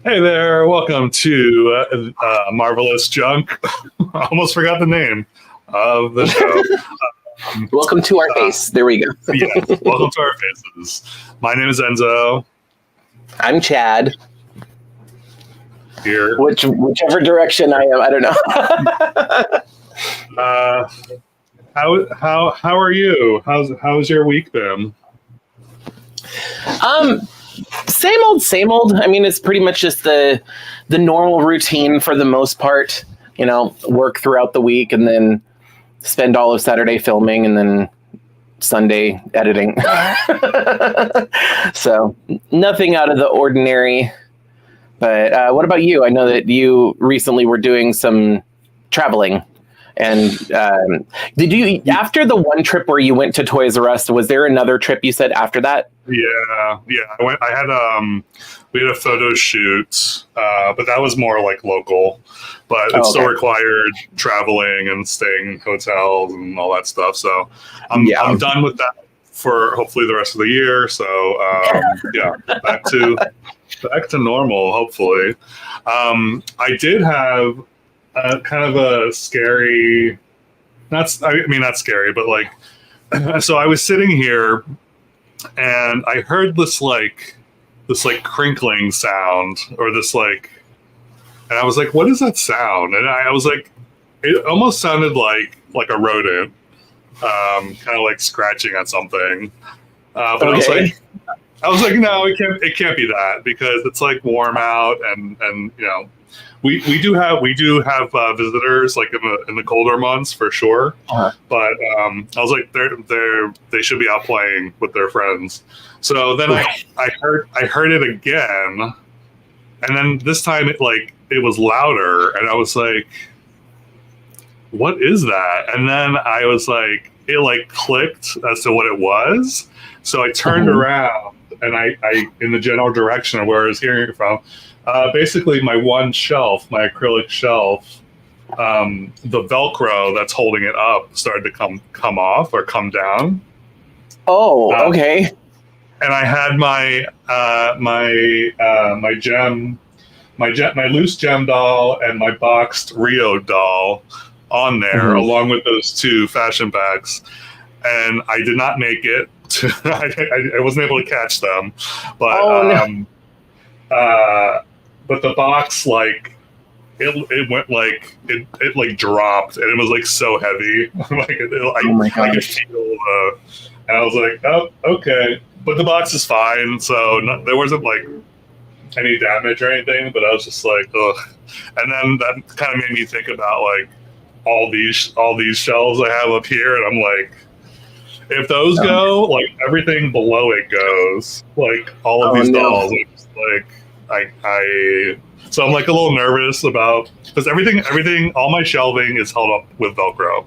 Hey there, welcome to Marvelous Junk. I almost forgot the name of the show. Welcome to our face. There we go. Yes, welcome to our faces. My name is Enzo. I'm Chad. Here. Whichever direction I am, I don't know. How are you? How's your week been? Same old. I mean, it's pretty much just the normal routine for the most part. You know, work throughout the week and then spend all of Saturday filming and then Sunday editing. So nothing out of the ordinary. But what about you? I know that you recently were doing some traveling. And did you, after the one trip where you went to Toys R Us, was there another trip you said after that? Yeah. We had a photo shoot, but that was more like local, but it still required traveling and staying in hotels and all that stuff. So I'm done with that for hopefully the rest of the year. So back to normal, hopefully. I did have kind of a scary, not scary, but like, so I was sitting here and I heard this crinkling sound, or and I was like, what is that sound? And I was like, it almost sounded like a rodent, kind of like scratching at something. But I was like, no, it can't be that, because it's like warm out, and you know, we do have visitors like in the colder months for sure. Uh-huh. But I was like, they should be out playing with their friends. So then I heard it again, and then this time it was louder, and I was like, what is that? And then I was like, it clicked as to what it was. So I turned around, and I in the general direction of where I was hearing it from. Basically, my acrylic shelf, the Velcro that's holding it up started to come off or come down. Oh, okay. And I had my loose gem doll and my boxed Rio doll on there, along with those two fashion bags, and I did not make it. I wasn't able to catch them, but but the box, it went it dropped, and it was so heavy. I could feel and I was like, oh, okay. But the box is fine, so there wasn't any damage or anything. But I was just like, ugh. And then that kind of made me think about all these shelves I have up here, and I'm like, if those go, everything below it goes. All of these dolls, so I'm a little nervous about, because everything, all my shelving is held up with Velcro.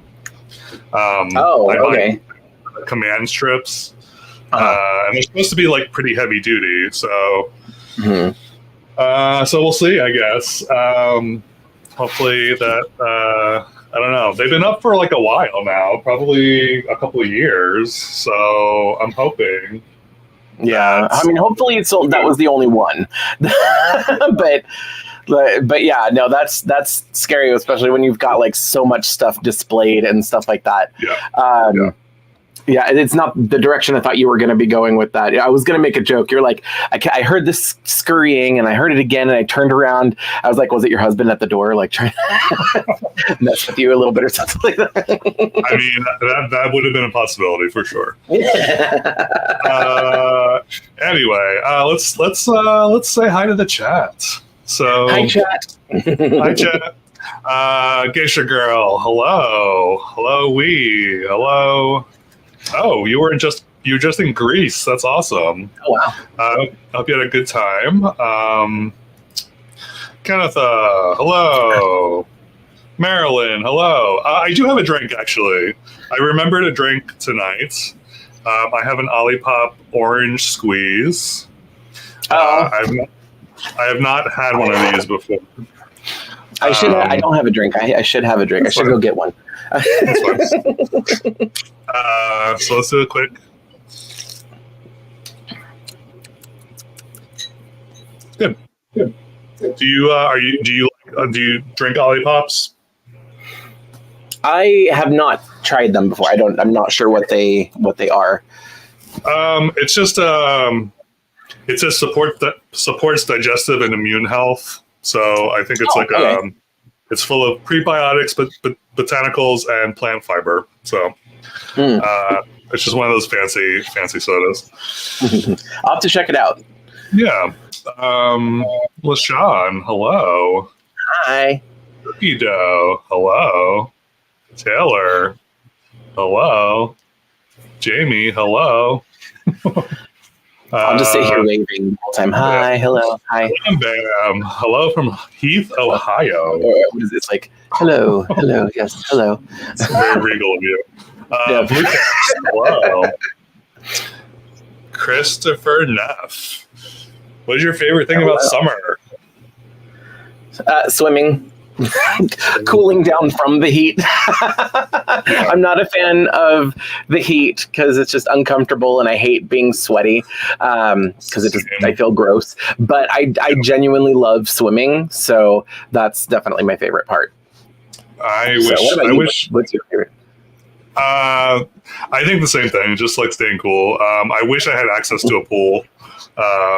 I buy command strips, and they're supposed to be pretty heavy duty. So, so we'll see, I guess. Hopefully that. I don't know. They've been up for a while now, probably a couple of years. So I'm hoping. Yeah, I mean, hopefully that was the only one. but yeah, no, that's scary, especially when you've got so much stuff displayed and stuff like that. Yeah. Yeah, it's not the direction I thought you were going to be going with that. I was going to make a joke. You're like, I heard this scurrying, and I heard it again, and I turned around. I was like, was it your husband at the door, trying to mess with you a little bit or something like that? I mean, that would have been a possibility for sure. Anyway, let's say hi to the chat. So hi, chat. Hi, chat. Geisha girl, hello, hello. Oh, you were just in Greece. That's awesome. Oh, wow. I hope you had a good time. Kenneth, hello. Marilyn, hello. I do have a drink, actually. I remembered a drink tonight. I have an Olipop orange squeeze. I have not had one of these before. I don't have a drink. I should have a drink. I should go get one. So let's do a quick. Good. Do you do you drink Ollipops? I have not tried them before. I'm not sure what they are. It's just it says supports digestive and immune health. So I think it's okay. It's full of prebiotics, botanicals, and plant fiber. So it's just one of those fancy sodas. I'll have to check it out. Yeah. LaShawn, hello. Hi. Cookie Dough, hello. Taylor, hello. Jamie, hello. I'll just sit here waving the whole time. Hi, hello, hi. Bam, bam. Hello from Heath, Ohio. What is it? It's like, hello, yes, hello. It's very regal of you. Blue Caps, hello. Christopher Neff. What is your favorite thing about summer? Swimming. Cooling down from the heat. I'm not a fan of the heat because it's just uncomfortable and I hate being sweaty because I feel gross. But I genuinely love swimming, so that's definitely my favorite part. I wish. What's your favorite? I think the same thing. Just like staying cool. I wish I had access to a pool.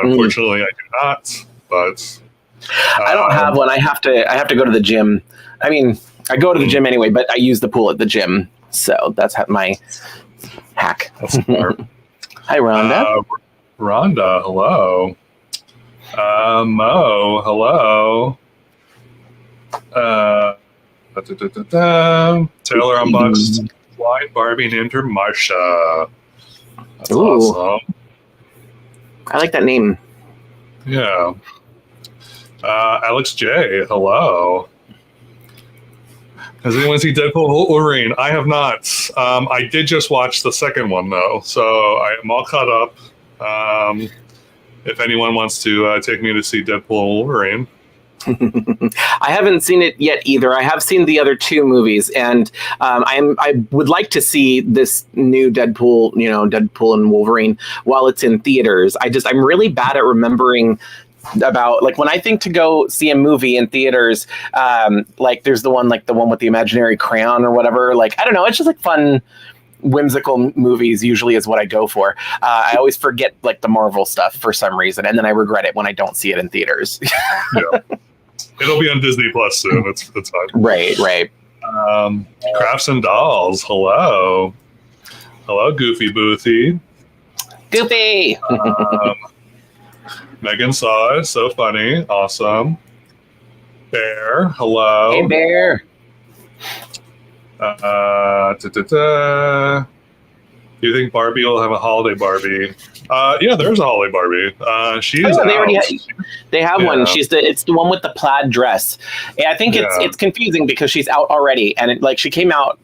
Unfortunately, I do not. But I don't have one. I have to go to the gym. I mean, I go to the gym anyway, but I use the pool at the gym. So that's my hack. That's smart. Hi, Rhonda. Rhonda, hello. Mo, hello. Taylor unboxed blind Barbie named her Marsha. That's awesome. I like that name. Yeah. Alex J, hello. Has anyone seen Deadpool Wolverine? I have not. I did just watch the second one, though, so I am all caught up. If anyone wants to take me to see Deadpool Wolverine. I haven't seen it yet either. I have seen the other two movies, and I would like to see this new Deadpool, Deadpool and Wolverine while it's in theaters. I'm really bad at remembering about, like, when I think to go see a movie in theaters, like there's the one with the imaginary crayon or whatever. Like, I don't know, it's just like fun, whimsical movies usually is what I go for. I always forget like the Marvel stuff for some reason, and then I regret it when I don't see it in theaters. Yeah. It'll be on Disney Plus soon. It's fine. Right. Crafts and Dolls, hello. Hello, Goofy Boothy. Goofy! Megan saw it. So funny. Awesome. Bear. Hello. Hey, Bear. Do you think Barbie will have a holiday Barbie? Yeah, there's a holiday Barbie. She is. They have one. It's the one with the plaid dress. And I think it's confusing because she's out already, and she came out.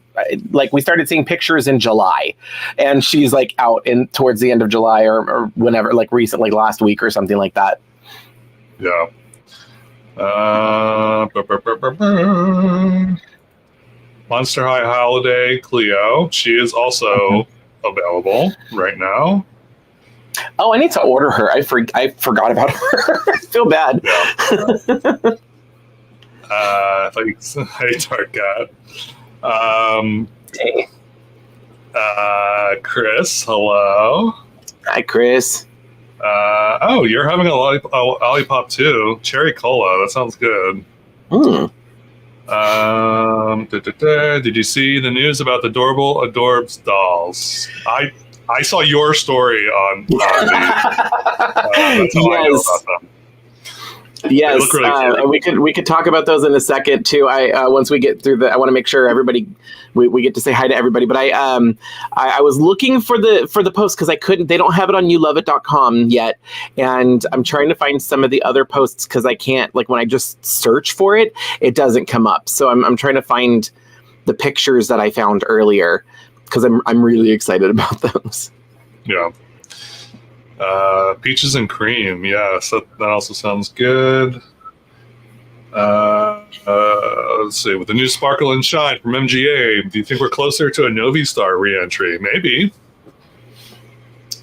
Like, we started seeing pictures in July, and she's like out towards the end of July or whenever, like recently, last week or something like that. Yeah. Monster High Holiday Cleo. She is also available right now. Oh, I need to order her. I forgot about her. I feel bad. Yeah. Hey, Dark Cat. Hey. Chris, hello. Hi, Chris. You're having a lollipop too. Cherry cola. That sounds good. Did you see the news about the adorable adorbs dolls? I saw your story on the. That's how I know about them. Yes, really we could talk about those in a second too. Once we get through I want to make sure we get to say hi to everybody. But I was looking for the post because I couldn't. They don't have it on youloveit.com yet, and I'm trying to find some of the other posts because I can't. Like, when I just search for it, it doesn't come up. So I'm trying to find the pictures that I found earlier because I'm really excited about those. Yeah. Peaches and cream, yes, that also sounds good. Let's see, with the new Sparkle and Shine from MGA, do you think we're closer to a Novi Star re-entry? Maybe.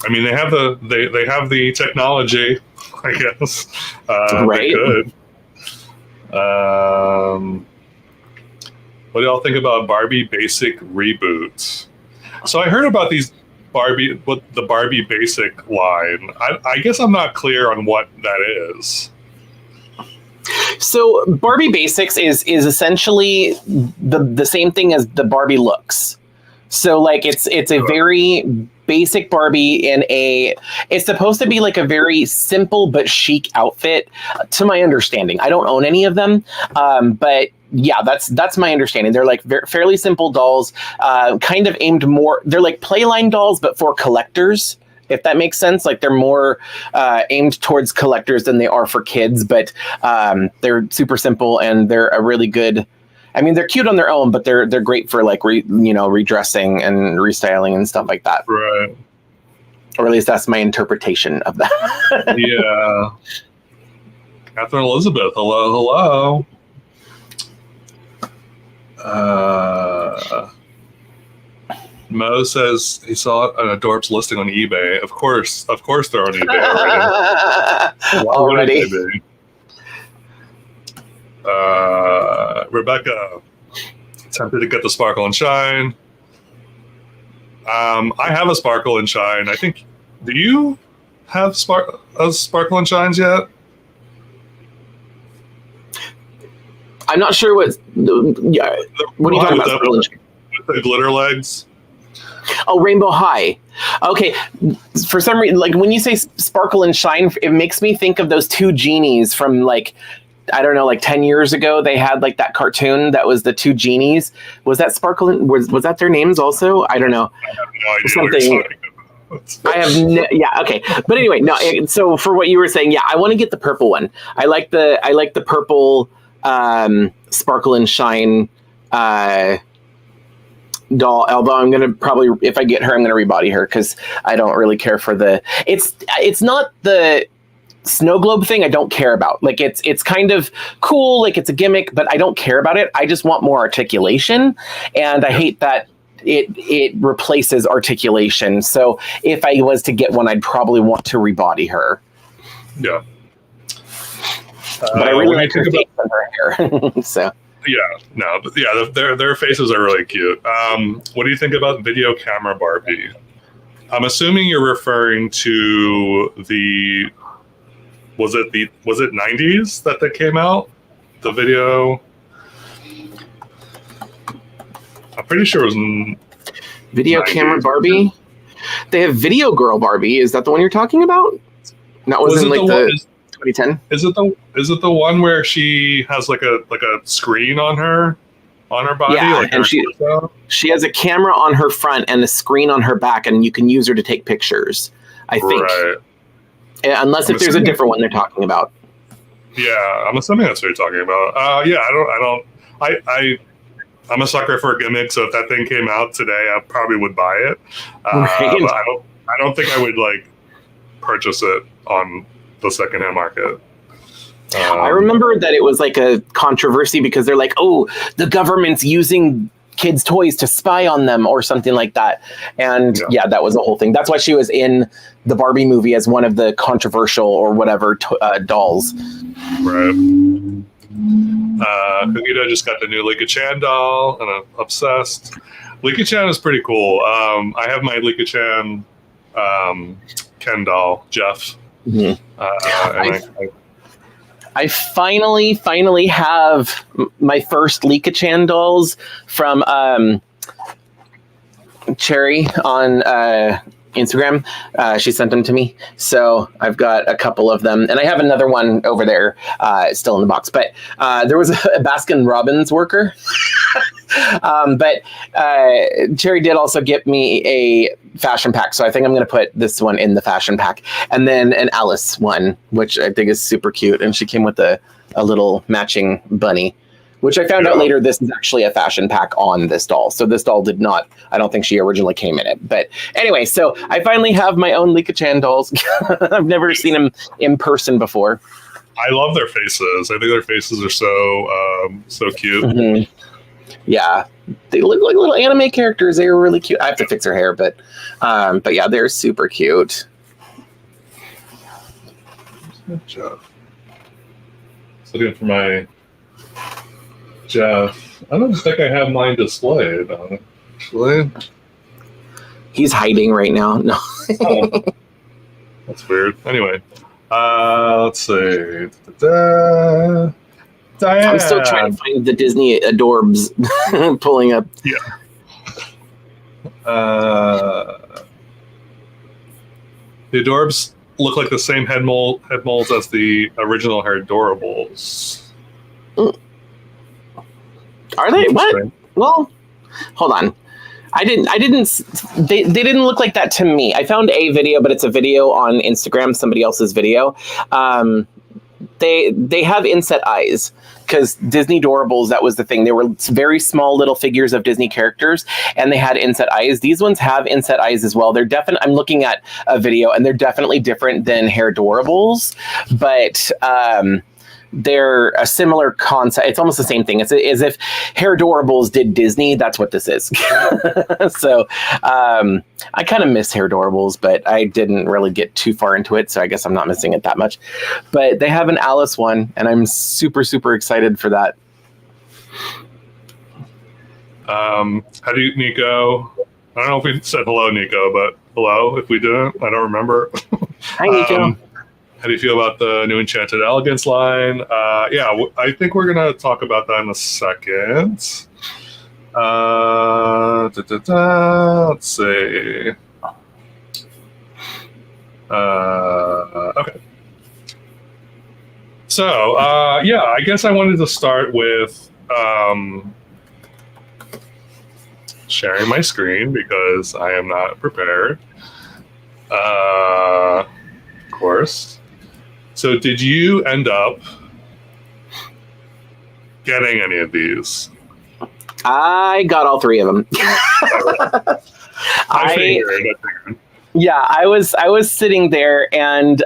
I mean, they have the technology, I guess. Right. They could. What do y'all think about Barbie Basic reboots? So I heard about these the Barbie Basic line. I guess I'm not clear on what that is. So Barbie Basics is essentially the same thing as the Barbie looks. So like it's a very basic Barbie it's supposed to be like a very simple but chic outfit, to my understanding. I don't own any of them, but yeah, that's my understanding. They're like fairly simple dolls, kind of aimed more. They're like playline dolls, but for collectors, if that makes sense. Like they're more aimed towards collectors than they are for kids, but they're super simple and they're a really good. I mean, they're cute on their own, but they're great for like redressing and restyling and stuff like that. Right. Or at least that's my interpretation of that. Yeah. Catherine Elizabeth, hello. Mo says he saw an adorbs listing on eBay. Of course they're on eBay already. Rebecca attempted to get the Sparkle and Shine. I have a Sparkle and Shine. I think. Do you have Sparkle and Shines yet? I'm not sure what. Yeah, what are you talking about? With the glitter legs. Oh, Rainbow High. Okay, for some reason, like when you say Sparkle and Shine, it makes me think of those two genies from like, I don't know, like 10 years ago. They had like that cartoon that was the two genies. Was that Sparkle and was that their names also? I don't know. I have no idea what you're talking about. I have yeah, okay. But anyway, no, so for what you were saying, yeah, I want to get the purple one. I like the purple Sparkle and Shine doll, although I'm gonna probably, if I get her, I'm gonna rebody her because I don't really care for it's not the snow globe thing I don't care about. Like it's kind of cool, like it's a gimmick, but I don't care about it. I just want more articulation, and I hate that it replaces articulation. So if I was to get one, I'd probably want to rebody her. Yeah. But I really like her face and her hair. So yeah, no, but yeah, their faces are really cute. What do you think about video camera Barbie? I'm assuming you're referring to was it 90s that came out? The video. I'm pretty sure it was video 90s. Camera Barbie. They have Video Girl Barbie. Is that the one you're talking about? That was in like the 2010. Is it the one where she has like a screen on her body? Yeah, like and she has a camera on her front and a screen on her back, and you can use her to take pictures. I think, right. Unless if there's a different one they're talking about. Yeah, I'm assuming that's what you're talking about. Yeah, I'm a sucker for a gimmick, so if that thing came out today, I probably would buy it. Right. But I don't think I would like purchase it on the secondhand market. I remember that it was like a controversy because they're like, oh, the government's using kids' toys to spy on them or something like that. And yeah, that was the whole thing. That's why she was in the Barbie movie as one of the controversial or whatever dolls. Right. Cookie Dough just got the new Lika Chan doll, and I'm obsessed. Lika Chan is pretty cool. I have my Lika Chan Ken doll, Jeff. Mm-hmm. I finally have my first Lika Chan dolls from Cherry on Instagram. She sent them to me, so I've got a couple of them, and I have another one over there still in the box. But there was a Baskin Robbins worker, but Cherry did also get me a fashion pack, so I think I'm going to put this one in the fashion pack, and then an Alice one, which I think is super cute, and she came with a little matching bunny. Which I found out later, this is actually a fashion pack on this doll. So this doll did not, I don't think she originally came in it. But anyway, so I finally have my own Lika Chan dolls. I've never seen them in person before. I love their faces. I think their faces are so cute. Mm-hmm. Yeah, they look like little anime characters. They were really cute. I have to fix her hair, but yeah, they're super cute. Good job. Looking for my Jeff. I don't think I have mine displayed, actually. He's hiding right now. No. Oh, that's weird. Anyway, let's see. Da-da-da. Diane. I'm still trying to find the Disney adorbs pulling up. Yeah. The adorbs look like the same head molds as the original Hairdorables. Are they? What? Well, hold on. They didn't look like that to me. I found a video, but it's a video on Instagram, somebody else's video. They have inset eyes because Disney Doorables, that was the thing. They were very small little figures of Disney characters, and they had inset eyes. These ones have inset eyes as well. They're I'm looking at a video, and they're definitely different than Hairdorables, but they're a similar concept. It's almost the same thing. It's as if Hairdorables did Disney. That's what this is. So I kind of miss Hairdorables, but I didn't really get too far into it. So I guess I'm not missing it that much. But they have an Alice one, and I'm super, super excited for that. How do you, Nico? I don't know if we said hello, Nico, but hello if we didn't. I don't remember. Hi, Nico. How do you feel about the new Enchanted Elegance line? Yeah, I think we're going to talk about that in a second. Let's see. Okay. So, yeah, I guess I wanted to start with sharing my screen because I am not prepared. Of course. So did you end up getting any of these? I got all three of them. I figured. Yeah, I was sitting there, and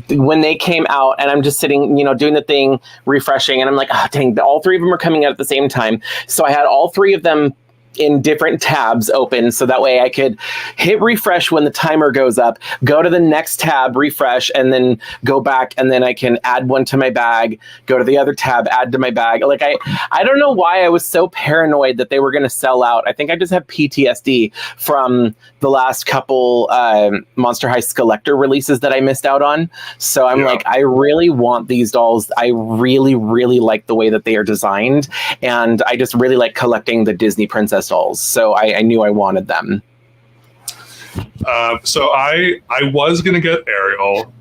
when they came out, and I'm just sitting, doing the thing, refreshing, and I'm like, oh, dang, all three of them are coming out at the same time. So I had all three of them in different tabs open, so that way I could hit refresh when the timer goes up, go to the next tab, refresh, and then go back, and then I can add one to my bag, go to the other tab, add to my bag. Like I don't know why I was so paranoid that they were going to sell out. I think I just have PTSD from the last couple Monster High Collector releases that I missed out on. So I'm like, I really want these dolls. I really, really like the way that they are designed, and I just really like collecting the Disney princess dolls, so I knew I wanted them. So I was gonna get Ariel,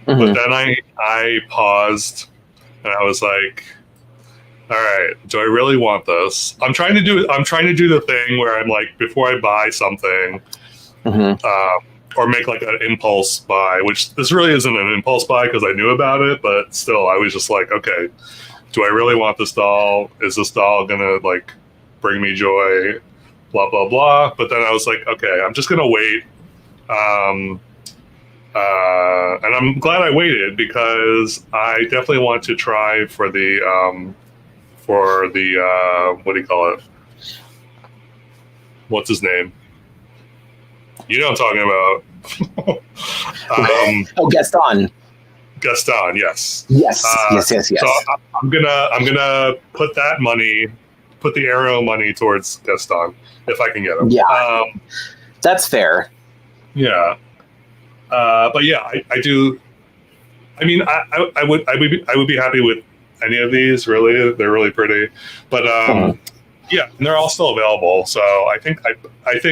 but then I paused and I was like, all right, do I really want this? I'm trying to do the thing where I'm like, before I buy something, or make like an impulse buy, which this really isn't an impulse buy because I knew about it, but still I was just like, okay, do I really want this doll? Is this doll gonna like bring me joy, blah, blah, blah. But then I was like, okay, I'm just going to wait. And I'm glad I waited because I definitely want to try for the what do you call it? What's his name? You know what I'm talking about. Gaston. Gaston, yes. Yes. Yes. So I'm gonna put the arrow money towards Gaston if I can get him. Yeah, that's fair. Yeah, but yeah, I do. I mean, I would be happy with any of these. Really, they're really pretty. But yeah, and they're all still available. So I think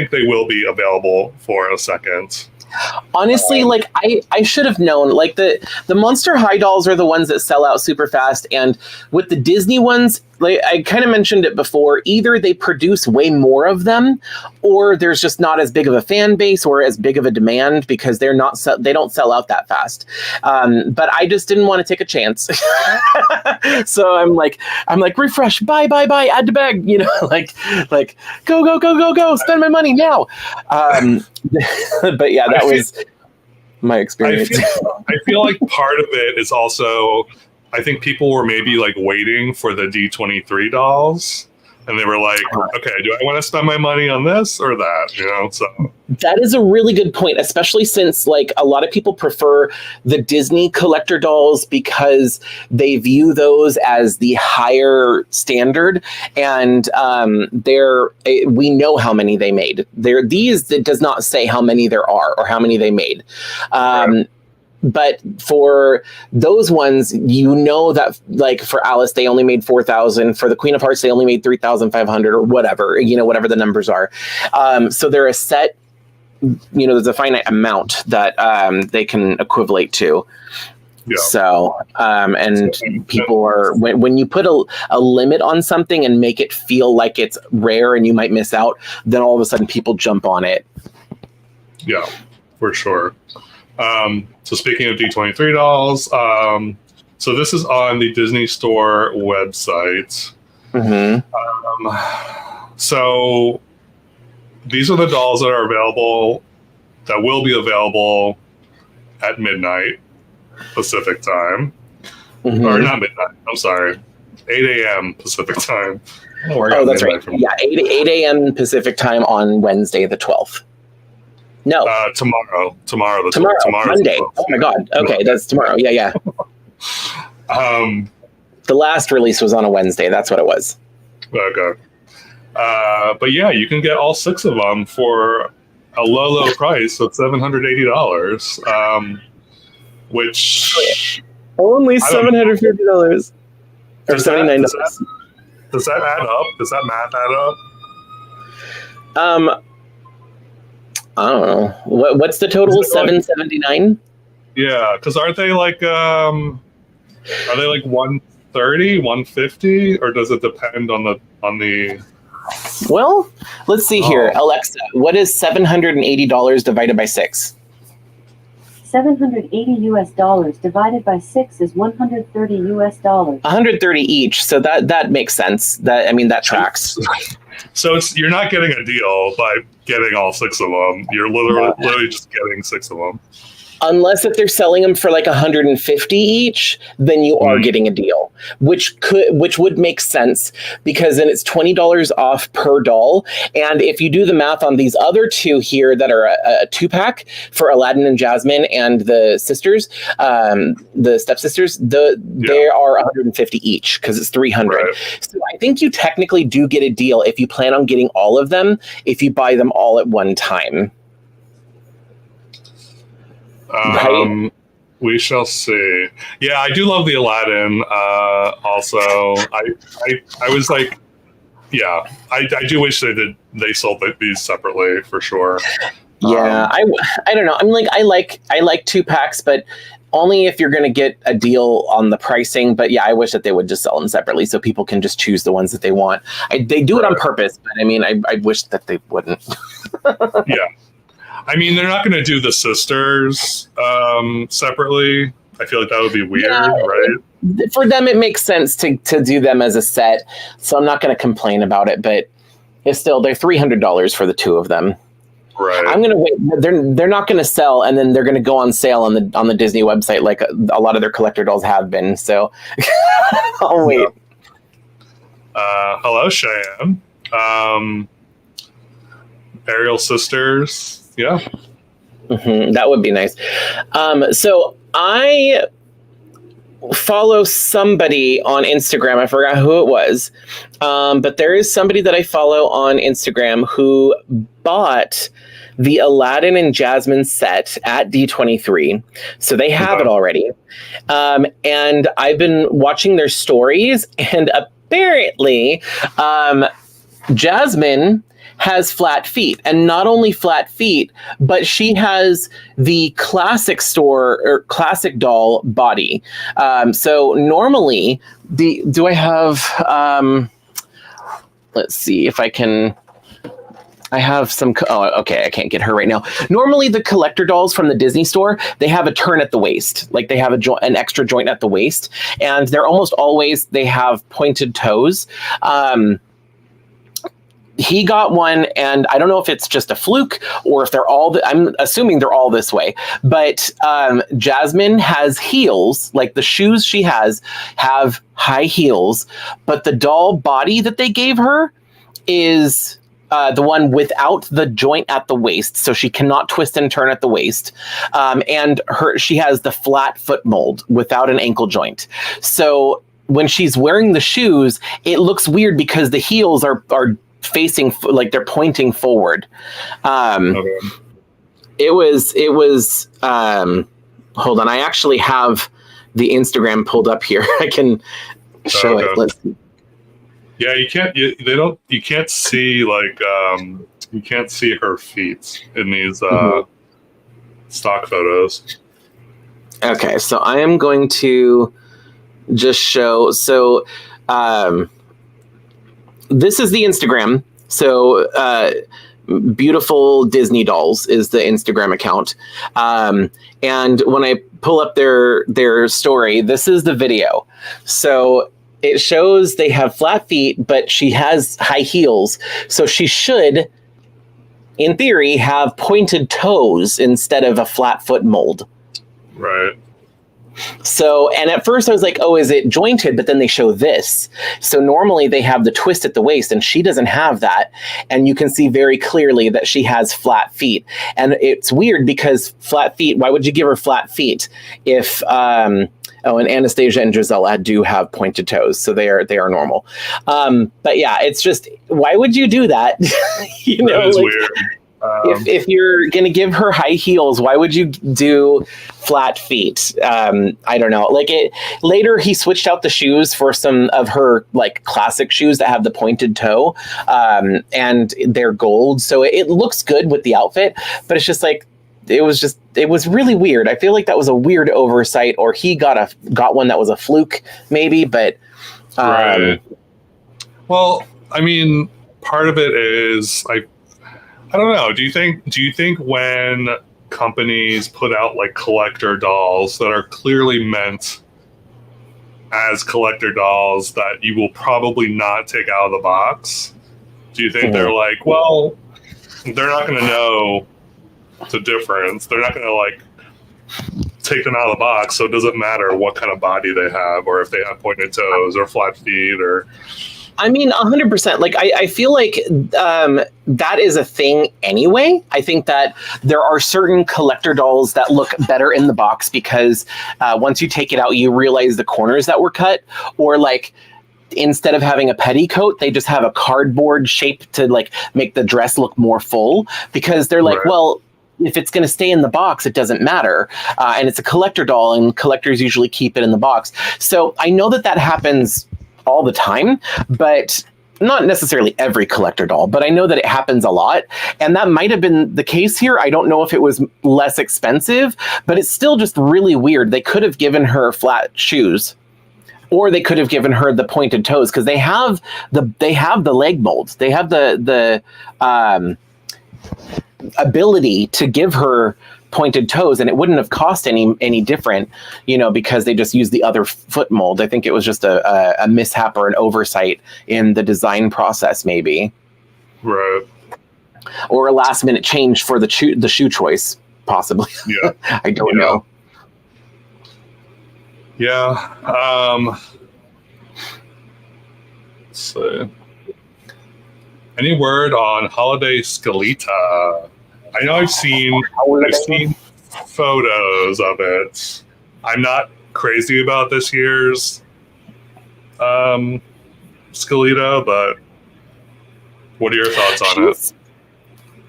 they will be available for a second. Honestly, like I should have known. Like the Monster High dolls are the ones that sell out super fast, and with the Disney ones, like I kind of mentioned it before, either they produce way more of them, or there's just not as big of a fan base or as big of a demand because they don't sell out that fast. But I just didn't want to take a chance, so I'm like refresh, buy, add to bag, like go, spend my money now. But yeah, that was my experience. I feel like part of it is also, I think people were maybe like waiting for the D23 dolls. and they were like, okay, do I want to spend my money on this or that? So that is a really good point, especially since like a lot of people prefer the Disney collector dolls because they view those as the higher standard, and we know how many they made. It does not say how many there are or how many they made. Right. But for those ones, that like for Alice, they only made 4,000. For the Queen of Hearts, they only made 3,500 or whatever, whatever the numbers are. So they're a set, there's a finite amount that they can equivalent to. Yeah. So, and people are, when you put a limit on something and make it feel like it's rare and you might miss out, then all of a sudden people jump on it. Yeah, for sure. So speaking of D23 dolls, so this is on the Disney Store website. Mm-hmm. So these are the dolls that are available, that will be available at midnight Pacific time. Mm-hmm. Or not midnight, I'm sorry, 8 a.m. Pacific time. Oh, that's right. Yeah, 8 a.m. Pacific time on Wednesday the 12th. No. Tomorrow, Monday. Oh my God. Okay, that's tomorrow. Yeah. The last release was on a Wednesday. That's what it was. Okay. But yeah, you can get all 6 of them for a low price of $780. Which only $750 or $79. Does that add up? Does that math add up? I don't know. What's the total? $779? Yeah, because aren't they like are they like 130, 150, or does it depend on the Well, let's see here. Alexa, what is $780 divided by 6? $780 divided by 6 is $130. 130 each. So that makes sense. That tracks. So you're not getting a deal by getting all 6 of them. You're literally just getting 6 of them. Unless if they're selling them for like 150 each, then you are getting a deal, which would make sense because then it's $20 off per doll. And if you do the math on these other 2 here that are a 2-pack for Aladdin and Jasmine and the sisters, the stepsisters, they are 150 each because it's 300. Right. So I think you technically do get a deal if you plan on getting all of them, if you buy them all at one time. Right. We shall see. Yeah, I do love the Aladdin. Also, I was like, yeah, I do wish they sold these separately for sure. Yeah, I don't know. I like 2-packs, but only if you're going to get a deal on the pricing. But yeah, I wish that they would just sell them separately so people can just choose the ones that they want. They do it on purpose, but I wish that they wouldn't. Yeah. They're not going to do the sisters separately. I feel like that would be weird, right? For them, it makes sense to do them as a set. So I'm not going to complain about it, but it's still, they're $300 for the 2 of them. Right. I'm going to wait. They're not going to sell, and then they're going to go on sale on the Disney website like a lot of their collector dolls have been. So I'll wait. Hello, Cheyenne. Ariel sisters. Yeah. Mm-hmm. That would be nice. So I follow somebody on Instagram. I forgot who it was. But there is somebody that I follow on Instagram who bought the Aladdin and Jasmine set at D23. So they have it already. And I've been watching their stories, and apparently Jasmine has flat feet, and not only flat feet, but she has the classic store or classic doll body. So normally do I have, let's see if I can, I have some, okay, I can't get her right now. Normally the collector dolls from the Disney store, they have a turn at the waist, like they have an extra joint at the waist, and they're almost always, they have pointed toes. he got one, and I don't know if it's just a fluke or if they're all, I'm assuming they're all this way, but Jasmine has heels, like the shoes she has have high heels, but the doll body that they gave her is the one without the joint at the waist, so she cannot twist and turn at the waist, and she has the flat foot mold without an ankle joint. So when she's wearing the shoes, it looks weird because the heels are facing, like they're pointing forward. It was hold on, I actually have the Instagram pulled up here. I can show it. Let's see. Yeah, you can't see like you can't see her feet in these stock photos. Okay, so I am going to just show, so this is the Instagram. So Beautiful Disney Dolls is the Instagram account. And when I pull up their story, this is the video. So it shows they have flat feet, but she has high heels. So she should, in theory, have pointed toes instead of a flat foot mold. Right. So, and at first I was like, oh, is it jointed? But then they show this. So normally they have the twist at the waist, and she doesn't have that. And you can see very clearly that she has flat feet. And it's weird because flat feet, why would you give her flat feet if, and Anastasia and Gisela do have pointed toes, so they are normal. But yeah, it's just, why would you do that? You know, that is like, weird. If you're gonna give her high heels, why would you do flat feet? I don't know. Like later, he switched out the shoes for some of her like classic shoes that have the pointed toe, and they're gold, so it looks good with the outfit. But it's just like, it was really weird. I feel like that was a weird oversight, or he got one that was a fluke, maybe. But right. Well, I mean, part of it is I don't know. Do you think when companies put out like collector dolls that are clearly meant as collector dolls that you will probably not take out of the box, do you think they're like, well, they're not going to know the difference. They're not going to like take them out of the box, so it doesn't matter what kind of body they have, or if they have pointed toes or flat feet, or... I mean, 100%. Like, I feel like that is a thing anyway. I think that there are certain collector dolls that look better in the box because once you take it out, you realize the corners that were cut, or like, instead of having a petticoat, they just have a cardboard shape to like make the dress look more full, because they're like, well, if it's going to stay in the box, it doesn't matter. And it's a collector doll, and collectors usually keep it in the box. So I know that happens all the time, but not necessarily every collector doll, but I know that it happens a lot. And that might have been the case here. I don't know if it was less expensive, but it's still just really weird. They could have given her flat shoes, or they could have given her the pointed toes, because they have the leg molds. They have the ability to give her pointed toes, and it wouldn't have cost any different, you know, because they just used the other foot mold. I think it was just a mishap or an oversight in the design process, maybe. Right. Or a last minute change for the shoe choice, possibly. Yeah. I don't know. Yeah. Let's see. Any word on Holiday Scalita? I know I've seen photos of it. I'm not crazy about this year's Scalita, but what are your thoughts on it?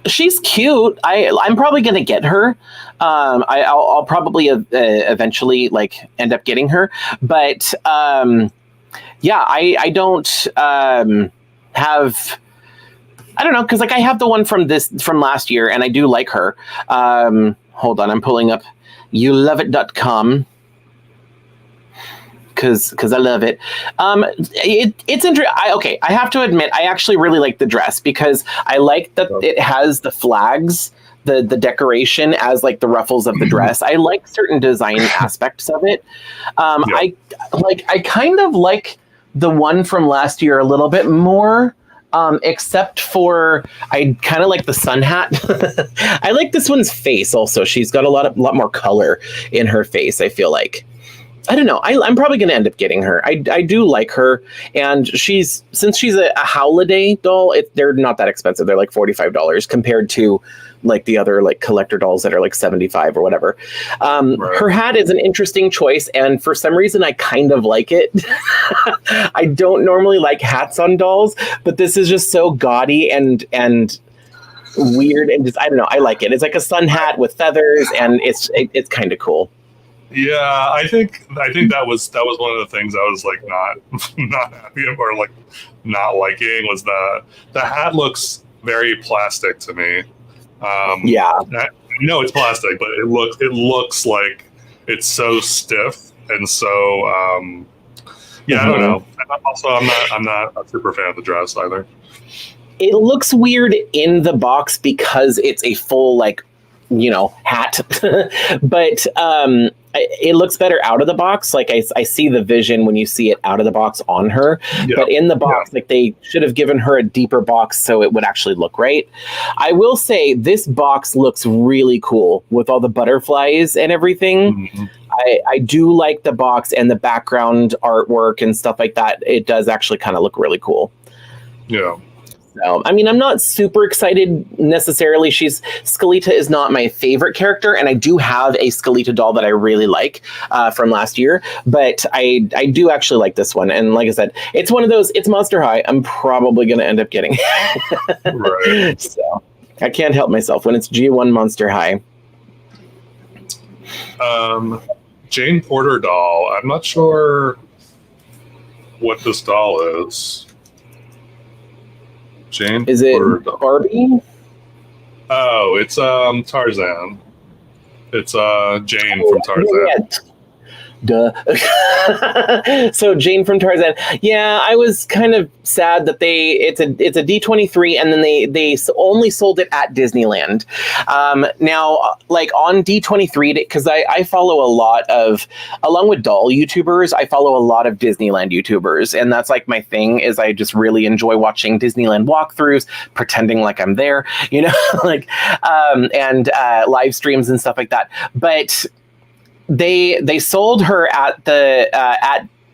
She's cute. I'm probably gonna get her. I'll probably eventually like end up getting her, but yeah, I don't have. I don't know, because like I have the one from last year, and I do like her. Hold on, I'm pulling up youloveit.com because I love it. It's interesting. Okay, I have to admit, I actually really like the dress, because I like that it has the flags, the decoration as like the ruffles of the dress. I like certain design aspects of it. I kind of like the one from last year a little bit more. Except for I kind of like the sun hat. I like this one's face also. She's got a lot more color in her face, I feel like. I don't know. I'm probably going to end up getting her. I do like her, and since she's a holiday doll, they're not that expensive. They're like $45 compared to like the other like collector dolls that are like $75 or whatever. Right. Her hat is an interesting choice, and for some reason I kind of like it. I don't normally like hats on dolls, but this is just so gaudy and weird, and just I don't know. I like it. It's like a sun hat with feathers, and it's kind of cool. Yeah, I think that was one of the things I was like not happy or like not liking was the hat looks very plastic to me. Yeah, it's plastic, but it looks like it's so stiff and so I don't know. Also, I'm not a super fan of the dress either. It looks weird in the box because it's a full like hat, but it looks better out of the box. Like I see the vision when you see it out of the box on her, but in the box, like they should have given her a deeper box so it would actually look right. I will say this box looks really cool with all the butterflies and everything. Mm-hmm. I do like the box and the background artwork and stuff like that. It does actually kind of look really cool. Yeah. So, I mean, I'm not super excited necessarily. Skelita is not my favorite character, and I do have a Skelita doll that I really like from last year, but I do actually like this one. And like I said, it's one of those, it's Monster High. I'm probably going to end up getting. Right. So I can't help myself when it's G1 Monster High. Jane Porter doll. I'm not sure what this doll is. Jane is it Porter doll. Barbie? Oh, it's Tarzan. It's Jane from Tarzan. Yeah. Duh. So Jane from Tarzan. Yeah, I was kind of sad that it's a D23 and then they only sold it at Disneyland. Now, like on D23, because I follow a lot of, along with doll YouTubers, I follow a lot of Disneyland YouTubers, and that's like my thing. Is I just really enjoy watching Disneyland walkthroughs, pretending like I'm there, like and live streams and stuff like that. But they sold her at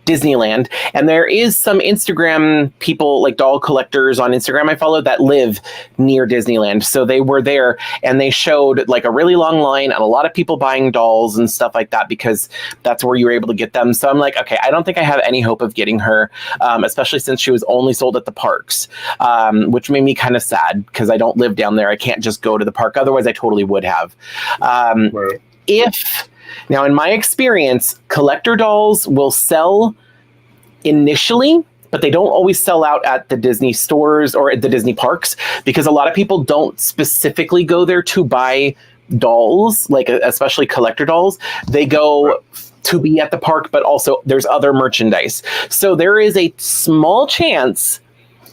Disneyland, and there is some Instagram people, like doll collectors on Instagram I follow, that live near Disneyland. So they were there and they showed like a really long line and a lot of people buying dolls and stuff like that because that's where you were able to get them. So I'm like, okay, I don't think I have any hope of getting her, especially since she was only sold at the parks, which made me kind of sad because I don't live down there. I can't just go to the park. Otherwise I totally would have. Right. Now, in my experience, collector dolls will sell initially, but they don't always sell out at the Disney stores or at the Disney parks because a lot of people don't specifically go there to buy dolls, like especially collector dolls. They go to be at the park, but also there's other merchandise. So there is a small chance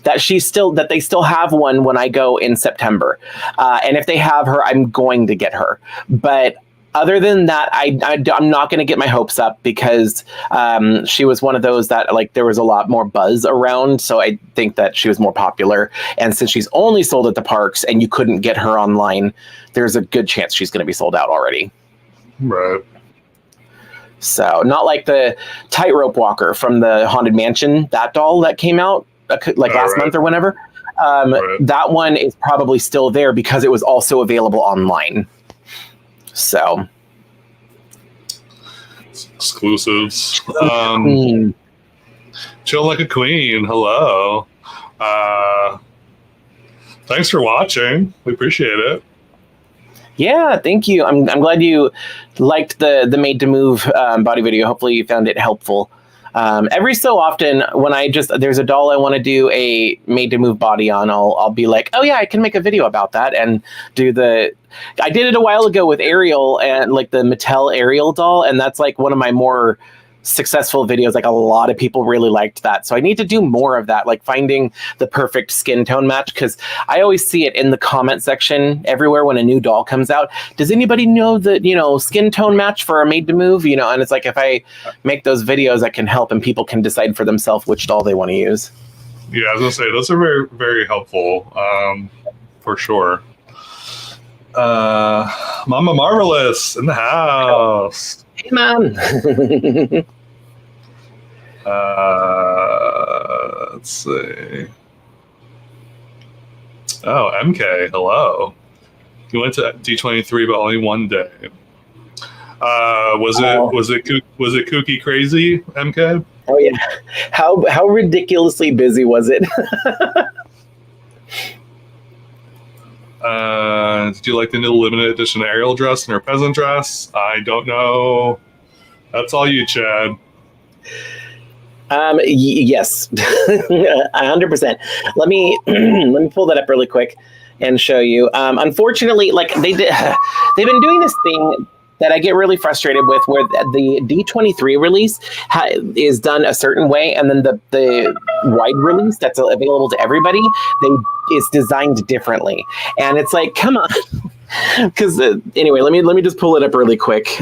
that they still have one when I go in September. And if they have her, I'm going to get her. But other than that, I'm not going to get my hopes up because she was one of those that like there was a lot more buzz around. So I think that she was more popular. And since she's only sold at the parks and you couldn't get her online, there's a good chance she's going to be sold out already. Right. So not like the tightrope walker from the Haunted Mansion, that doll that came out like last month or whenever. That one is probably still there because it was also available online. So exclusives. Chill like a queen. Hello. Thanks for watching. We appreciate it. Yeah, thank you. I'm glad you liked the made to move body video. Hopefully you found it helpful. Every so often when there's a doll I want to do a made to move body on, I'll be like, oh yeah, I can make a video about that and I did it a while ago with Ariel and like the Mattel Ariel doll. And that's like one of my more successful videos. Like a lot of people really liked that. So I need to do more of that, like finding the perfect skin tone match. Cause I always see it in the comment section everywhere when a new doll comes out. Does anybody know the, skin tone match for a made to move, and it's like, if I make those videos, I can help and people can decide for themselves which doll they want to use. Yeah, I was gonna say those are very, very helpful, for sure. Mama Marvelous in the house. Hey, Mom. Let's see. Oh, MK, hello. You went to D23, but only one day. Was it kooky crazy, MK? Oh yeah. How ridiculously busy was it? Did you like the new limited edition Ariel dress and her peasant dress? I don't know. That's all you, Chad. Yes, 100%. Let me pull that up really quick and show you. Unfortunately, like they've been doing this thing that I get really frustrated with, where the D23 release is done a certain way, and then the wide release that's available to everybody, is designed differently, and it's like, come on. Because anyway, let me just pull it up really quick.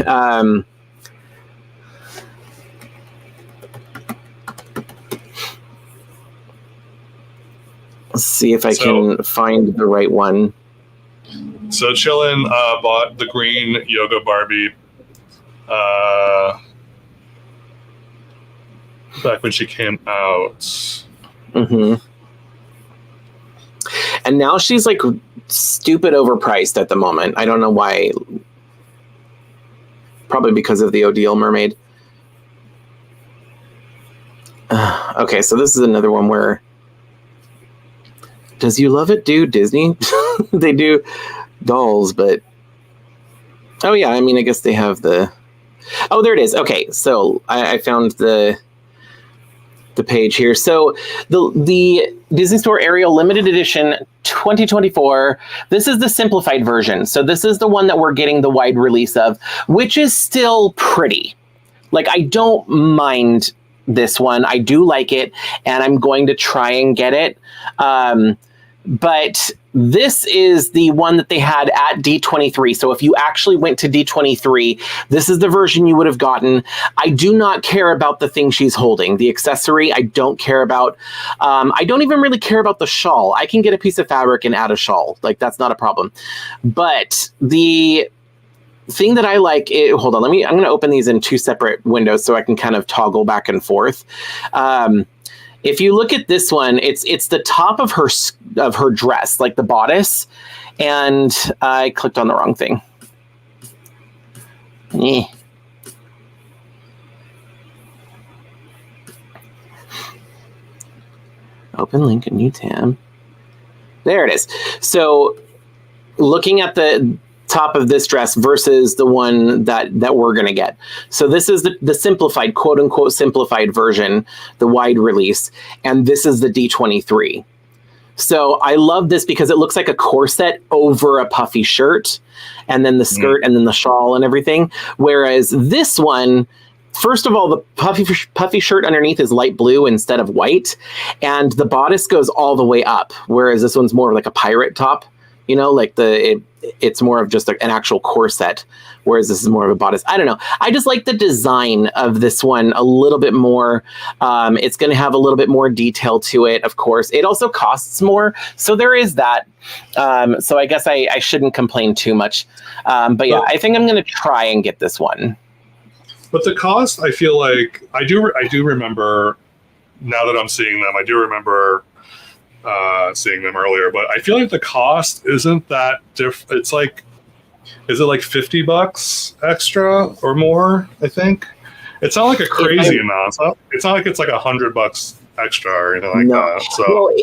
Let's see if I can find the right one. So Chillin bought the green yoga Barbie back when she came out. Mm-hmm. And now she's like stupid overpriced at the moment. I don't know why. Probably because of the Odile mermaid. Okay, so this is another one where Does You Love It do Disney? They do dolls, but oh yeah, I mean, I guess they have the. Oh, there it is. Okay, so I found the page here. So the Disney Store Ariel Limited Edition 2024. This is the simplified version. So this is the one that we're getting the wide release of, which is still pretty. Like, I don't mind this one. I do like it, and I'm going to try and get it. But this is the one that they had at D23. So if you actually went to D23, this is the version you would have gotten. I do not care about the thing she's holding. The accessory, I don't care about. I don't even really care about the shawl. I can get a piece of fabric and add a shawl. Like, that's not a problem. But the thing that I like, hold on, I'm going to open these in two separate windows so I can kind of toggle back and forth. If you look at this one, it's the top of her dress, like the bodice, and I clicked on the wrong thing. Open link, a new tab. There it is. So looking at the top of this dress versus the one that we're going to get. So this is the simplified, quote unquote, simplified version, the wide release. And this is the D23. So I love this because it looks like a corset over a puffy shirt, and then the skirt and then the shawl and everything. Whereas this one, first of all, the puffy shirt underneath is light blue instead of white. And the bodice goes all the way up. Whereas this one's more like a pirate top. You know, like it's more of just an actual corset, whereas this is more of a bodice. I don't know. I just like the design of this one a little bit more. It's going to have a little bit more detail to it, of course. It also costs more, so there is that. So I guess I shouldn't complain too much. But yeah, I think I'm going to try and get this one. But the cost, I feel like I do remember. Now that I'm seeing them, I do remember seeing them earlier, but I feel like the cost isn't that different. It's like, is it like $50 extra or more? I think it's not like a crazy amount. It's not like it's like $100 extra or anything like that. So well,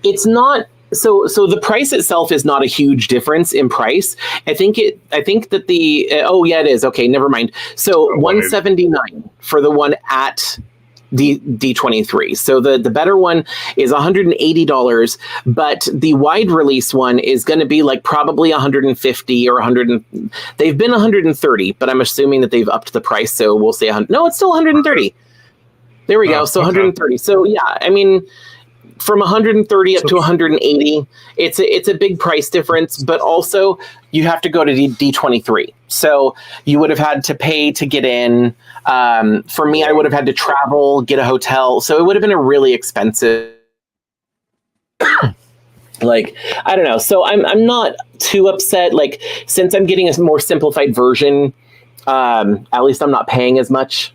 it's not. So the price itself is not a huge difference in price. I think that the oh yeah, it is. Okay, never mind. So $179 for the one at D23. So the better one is $180, but the wide release one is going to be like probably $150 or $100. They've been $130, but I'm assuming that they've upped the price. So we'll say $100. No, it's still $130. There we go. So okay. $130. So yeah, I mean, from $130 up to $180, it's a big price difference, but also you have to go to D23. So you would have had to pay to get in. For me, I would have had to travel, get a hotel. So it would have been a really expensive Like, I don't know. So I'm not too upset. Like, since I'm getting a more simplified version, at least I'm not paying as much.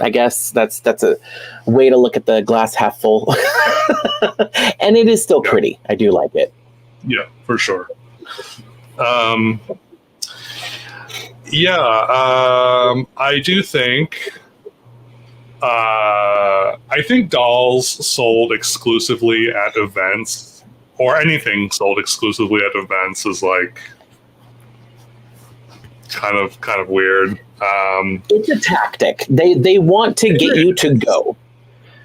I guess that's a way to look at the glass half full. And it is still pretty. I do like it. Yeah, for sure. I do think I think dolls sold exclusively at events, or anything sold exclusively at events, is like kind of weird. It's a tactic. They want to get you to go.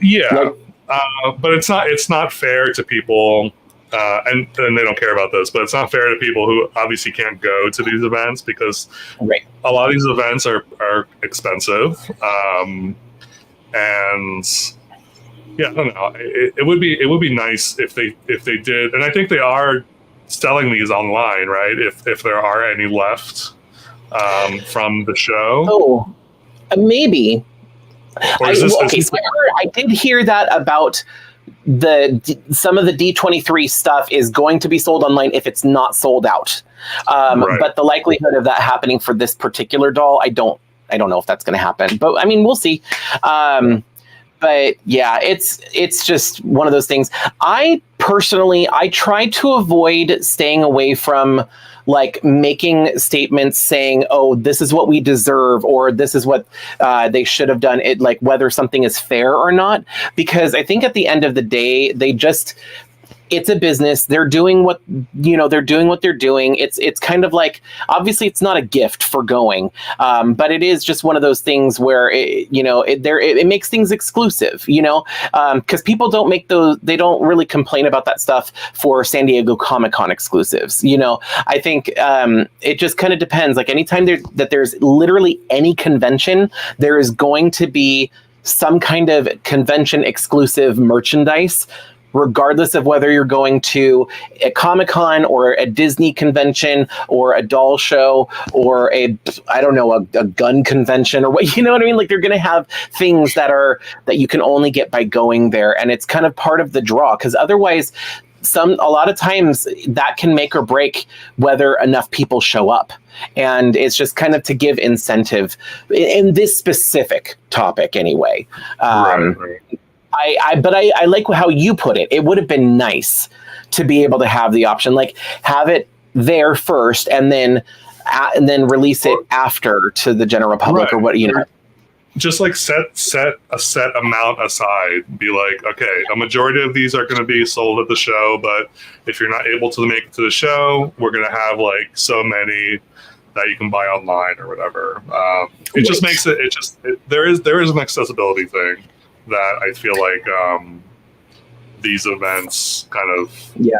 Yeah, but it's not fair to people, and they don't care about this, but it's not fair to people who obviously can't go to these events, because a lot of these events are expensive, and yeah, I don't know. It would be nice if they did, and I think they are selling these online, right? If there are any left from the show. Oh, maybe. So I did hear that about some of the D23 stuff is going to be sold online if it's not sold out. But the likelihood of that happening for this particular doll, I don't know if that's going to happen. But I mean, we'll see. But yeah, it's just one of those things. I personally try to avoid staying away from like making statements saying, oh, this is what we deserve, or this is what they should have done, it, like whether something is fair or not, because I think at the end of the day, it's a business. They're doing what they're doing. It's kind of like, obviously it's not a gift for going, but it is just one of those things where it makes things exclusive, because people don't make those. They don't really complain about that stuff for San Diego Comic-Con exclusives. I think it just kind of depends. Like anytime that there's literally any convention, there is going to be some kind of convention exclusive merchandise, regardless of whether you're going to a Comic-Con or a Disney convention or a doll show or a gun convention or what, you know what I mean? Like they're going to have things that you can only get by going there. And it's kind of part of the draw, because otherwise a lot of times that can make or break whether enough people show up. And it's just kind of to give incentive in this specific topic anyway. Right. But I like how you put it. It would have been nice to be able to have the option, like have it there first and then release it after to the general public, or what, Just like set a set amount aside. Be like, okay, a majority of these are going to be sold at the show, but if you're not able to make it to the show, we're going to have like so many that you can buy online or whatever. It just makes it. There is an accessibility thing that I feel like these events kind of... Yeah.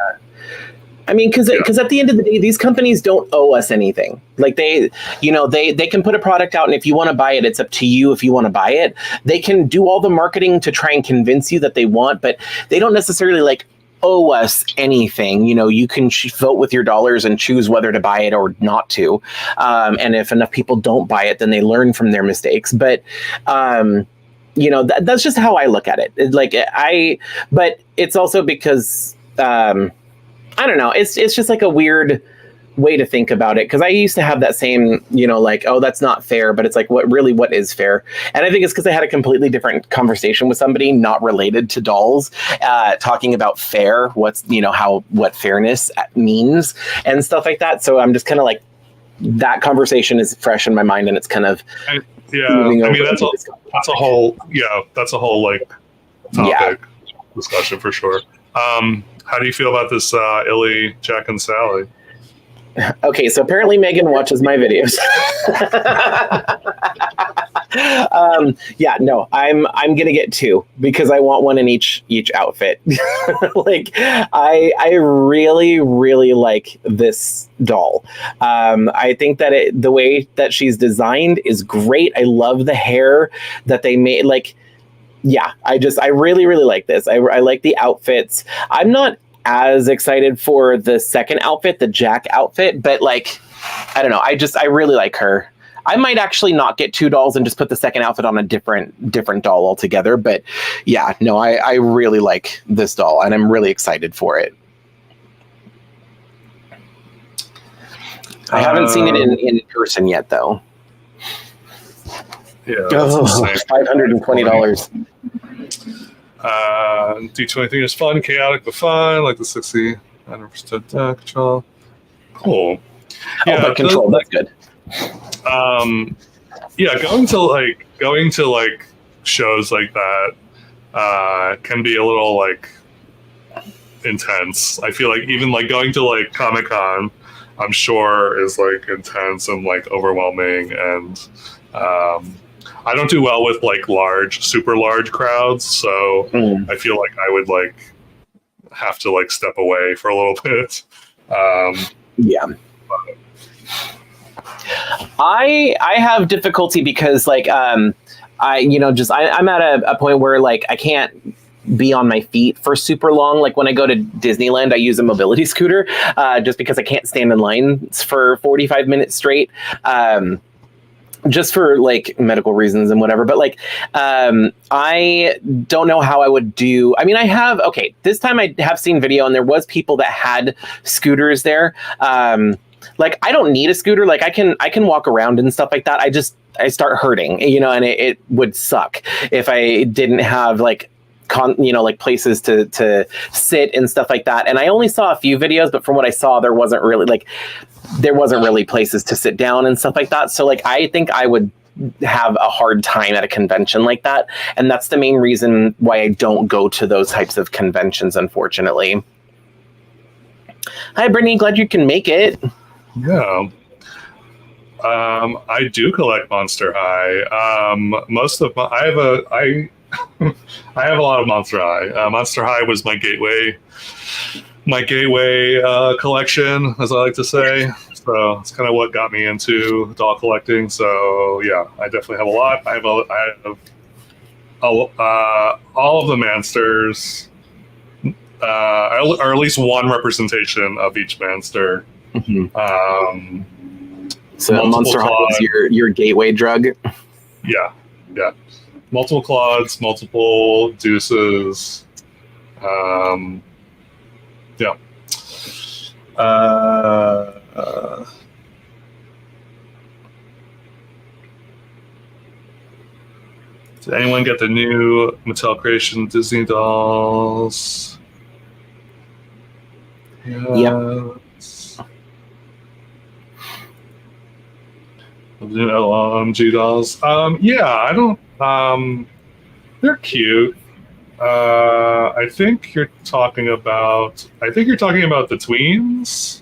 I mean, because at the end of the day, these companies don't owe us anything. Like they can put a product out, and if you want to buy it, it's up to you if you want to buy it. They can do all the marketing to try and convince you that they want, but they don't necessarily like owe us anything. You can vote with your dollars and choose whether to buy it or not to. And if enough people don't buy it, then they learn from their mistakes. But that's just how I look at it. But it's also because I don't know. It's just like a weird way to think about it, because I used to have that same, like, oh, that's not fair. But it's like, what is fair? And I think it's because I had a completely different conversation with somebody not related to dolls, talking about fair, what fairness means and stuff like that. So I'm just kind of like, that conversation is fresh in my mind, and it's kind of that's a whole like topic discussion for sure. How do you feel about this ILY, Jack and Sally? Okay, so apparently Megan watches my videos. I'm gonna get two because I want one in each outfit. Like I really, really like this doll. I think that the way that she's designed is great. I love the hair that they made. Like, yeah, I really, really like this. I like the outfits. I'm not as excited for the second outfit, the Jack outfit, but like, I don't know. I really like her. I might actually not get two dolls and just put the second outfit on a different doll altogether. But yeah, no, I really like this doll, and I'm really excited for it. I haven't seen it in person yet, though. Yeah, $520. D23 is fun, chaotic but fun, like the 60 100% control. Cool. Yeah, but control, that's good. Yeah, going to like shows like that can be a little like intense. I feel like even like going to like Comic-Con, I'm sure is like intense and like overwhelming, and I don't do well with like super large crowds, so I feel like I would like have to like step away for a little bit. Yeah. I have difficulty because like I'm at a point where like I can't be on my feet for super long. Like when I go to Disneyland, I use a mobility scooter just because I can't stand in lines for 45 minutes straight. Just for like medical reasons and whatever. But like, I don't know how I would do. I mean, this time I have seen video and there was people that had scooters there. Like I don't need a scooter. Like I can walk around and stuff like that. I start hurting, and it would suck if I didn't have like, like places to sit and stuff like that. And I only saw a few videos, but from what I saw, there wasn't really places to sit down and stuff like that. So like, I think I would have a hard time at a convention like that. And that's the main reason why I don't go to those types of conventions, unfortunately. Hi, Brittany. Glad you can make it. Yeah. I do collect Monster High. Most of I have a lot of Monster High. Monster High was my gateway collection, as I like to say. So it's kind of what got me into doll collecting. So yeah, I definitely have a lot. I have all of the Mansters, or at least one representation of each Manster. Mm-hmm. So Monster High is your gateway drug. Yeah. Multiple Claudes, multiple Deuces. Yeah. Did anyone get the new Mattel Creation Disney dolls? Yep. The new LMG dolls. Yeah, I don't. They're cute. I think you're talking about the tweens.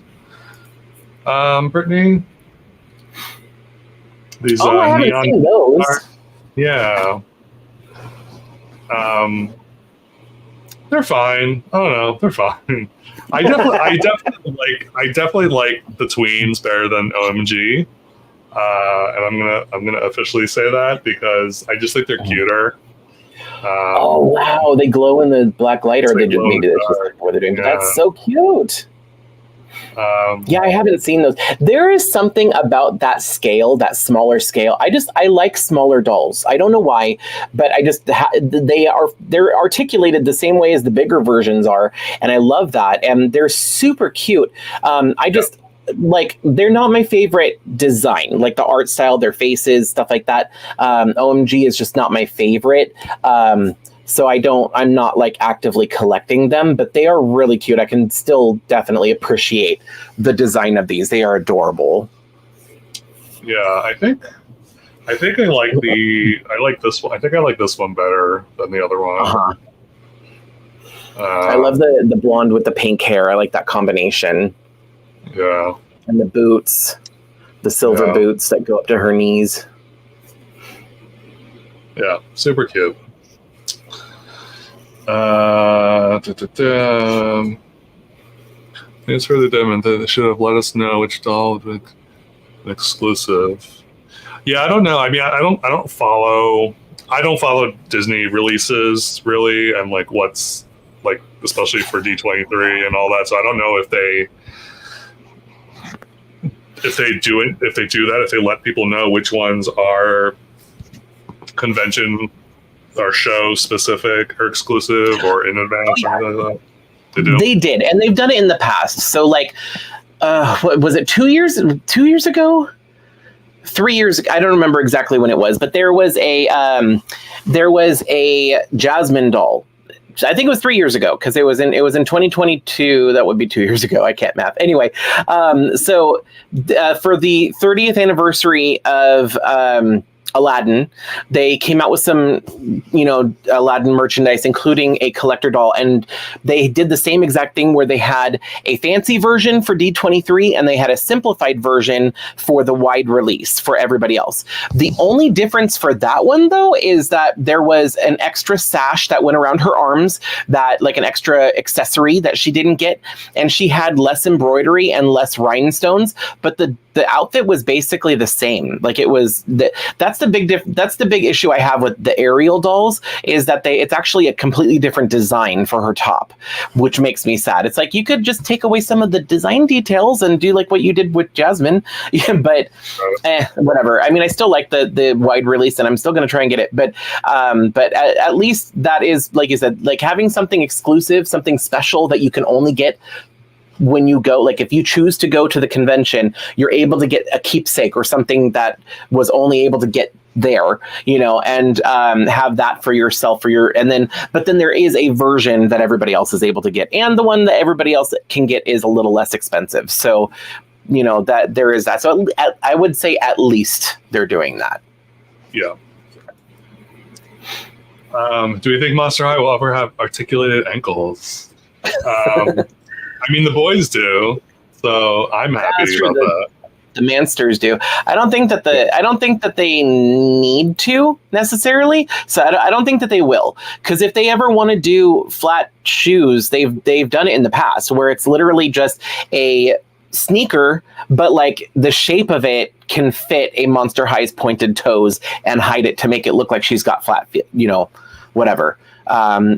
Brittany. These I haven't seen those. Yeah. They're fine. I don't know. They're fine. I definitely like the tweens better than OMG. And I'm gonna officially say that because I just think they're cuter. Oh wow, they glow in the black light, or they just maybe that's just what they're doing. But that's so cute. Yeah, I haven't seen those. There is something about that scale, that smaller scale. I like smaller dolls. I don't know why, but they're articulated the same way as the bigger versions are, and I love that. And they're super cute. Like, they're not my favorite design, like the art style, their faces, stuff like that. OMG is just not my favorite. So I'm not like actively collecting them, but they are really cute. I can still definitely appreciate the design of these. They are adorable. Yeah, I think I like this one. I think I like this one better than the other one. Uh-huh. I love the blonde with the pink hair. I like that combination. Yeah. And the boots, the silver boots that go up to her knees. Yeah, super cute. Thanks for the demo. They should have let us know which doll would be an exclusive. Yeah, I don't know. I mean, I don't follow Disney releases really, and like what's like, especially for D23 and all that. So I don't know if they let people know which ones are convention or show specific or exclusive or in advance or something like that. They did, and they've done it in the past. So like what was it, 2 years? 2 years ago? 3 years, I don't remember exactly when it was, but there was a Jasmine doll. I think it was 3 years ago because it was in 2022. That would be 2 years ago. I can't math. Anyway, so for the 30th anniversary of Aladdin, they came out with some, Aladdin merchandise, including a collector doll, and they did the same exact thing where they had a fancy version for D23 and they had a simplified version for the wide release for everybody else. The only difference for that one, though, is that there was an extra sash that went around her arms, that like an extra accessory that she didn't get, and she had less embroidery and less rhinestones, but the outfit was basically the same. Like it was that's the big issue I have with the Ariel dolls, is that it's actually a completely different design for her top, which makes me sad. It's like you could just take away some of the design details and do like what you did with Jasmine, but whatever. I mean, I still like the wide release, and I'm still going to try and get it. But at least that is, like you said, like having something exclusive, something special that you can only get when you go. Like if you choose to go to the convention, you're able to get a keepsake or something that was only able to get there, and have that for yourself, but then there is a version that everybody else is able to get, and the one that everybody else can get is a little less expensive. So that there is that. So I would say at least they're doing that. Yeah. Do we think Monster High will ever have articulated ankles? I mean, the boys do, so I'm happy about that. The Mansters do. I don't think that they need to necessarily. So I don't think that they will, because if they ever want to do flat shoes, they've done it in the past, where it's literally just a sneaker, but like the shape of it can fit a Monster High's pointed toes and hide it to make it look like she's got flat feet, whatever.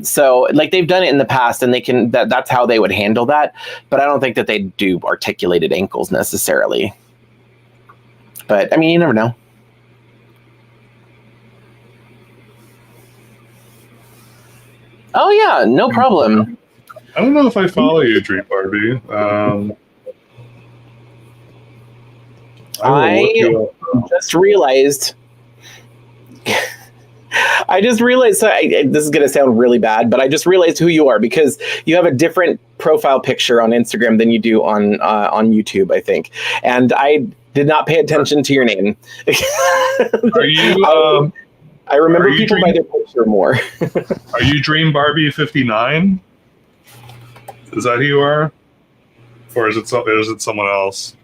So like they've done it in the past, and they can, that's how they would handle that. But I don't think that they do articulated ankles necessarily. But I mean, you never know. Oh yeah, no problem. I don't know if I follow you, Dream Barbie. I just realized. So this is going to sound really bad, but I just realized who you are, because you have a different profile picture on Instagram than you do on YouTube, I think. And I did not pay attention to your name. Are you? I remember people by their picture more. Are you Dream Barbie 59? Is that who you are, or is it someone else?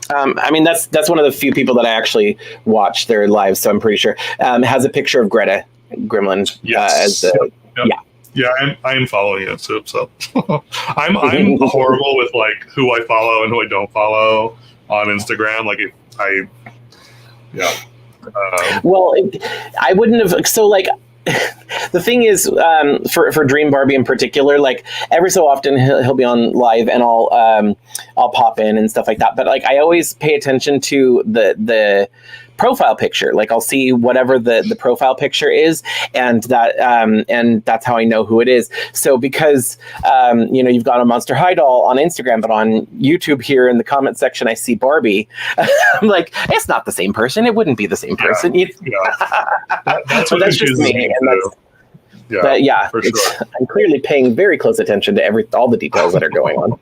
I mean, that's one of the few people that I actually watch their lives, so I'm pretty sure. Has a picture of Greta Gremlin. Yes. As the, yep. Yeah, I'm following it too. So I'm horrible with like who I follow and who I don't follow on Instagram. Like well, I wouldn't have. So like. The thing is, for Dream Barbie in particular, like every so often he'll be on live, and I'll pop in and stuff like that. But like I always pay attention to the profile picture. Like I'll see whatever the profile picture is, and that's how I know who it is. So because you've got a Monster High doll on Instagram, but on YouTube here in the comment section I see Barbie. I'm like, it's not the same person. It wouldn't be the same person. That's what that's just me. And for sure. I'm clearly paying very close attention to all the details that are going on.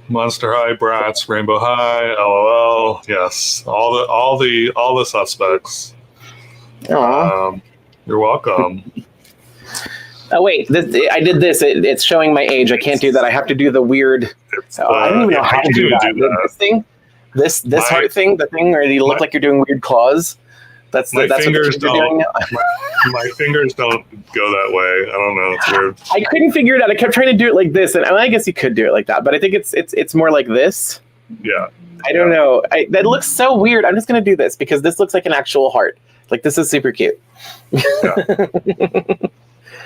Monster High, Bratz, Rainbow High, LOL. Yes, all the suspects. You're welcome. Oh wait, I did this. It's showing my age. I can't do that. I have to do the weird. I don't even know how to do that. This thing, this heart thing, the thing where you look like you're doing weird claws. That's my that's fingers what you're doing now. my fingers don't go that way. I don't know. It's weird. I couldn't figure it out. I kept trying to do it like this, and I guess you could do it like that, but I think it's more like this. Yeah. I don't know. That looks so weird. I'm just gonna do this because this looks like an actual heart. Like this is super cute. Yeah.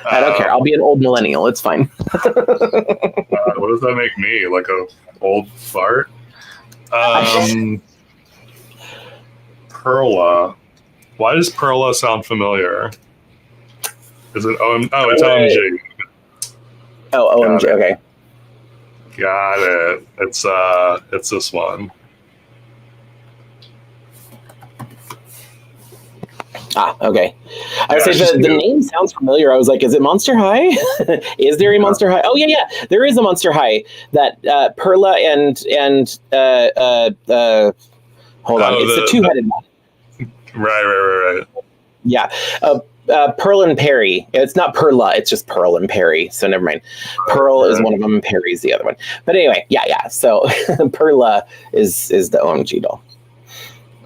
I don't care. I'll be an old millennial. It's fine. What does that make me? Like a old fart? Perla. Why does Perla sound familiar? Is it it's OMG. Oh, OMG. Okay. Got it. It's this one. Ah, okay. I would say the name sounds familiar. I was like, is it Monster High? Is there a Monster High? Oh yeah, there is a Monster High that Perla and hold on, it's the two-headed one. Right. Yeah. Pearl and Perry. It's not Perla, it's just Pearl and Perry. So never mind. Pearl is one of them, and Perry's the other one. But anyway, yeah. So Perla is the OMG doll.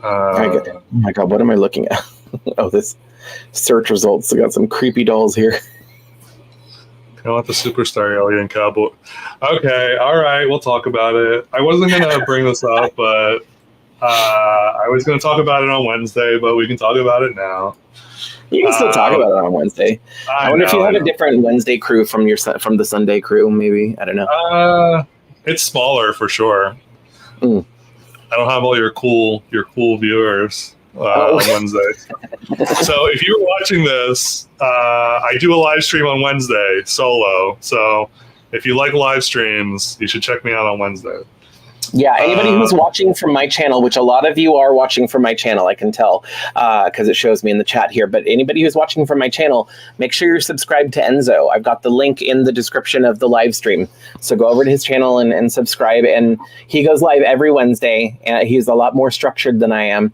Oh my god, what am I looking at? Oh, this search results. I got some creepy dolls here. I want the Superstar Alien Cowboy. Okay, all right, we'll talk about it. I wasn't gonna bring this up, but I was gonna talk about it on Wednesday, but we can talk about it now. You can still talk about it on Wednesday. I wonder if you have a different Wednesday crew from the Sunday crew. Maybe, I don't know. It's smaller for sure. Mm. I don't have all your cool viewers on Wednesday. So if you're watching this, I do a live stream on Wednesday solo. So if you like live streams, you should check me out on Wednesday. Yeah, anybody who's watching from my channel, which a lot of you are watching from my channel, I can tell because it shows me in the chat here. But anybody who's watching from my channel, make sure you're subscribed to Enzo. I've got the link in the description of the live stream. So go over to his channel and subscribe. And he goes live every Wednesday. He's a lot more structured than I am.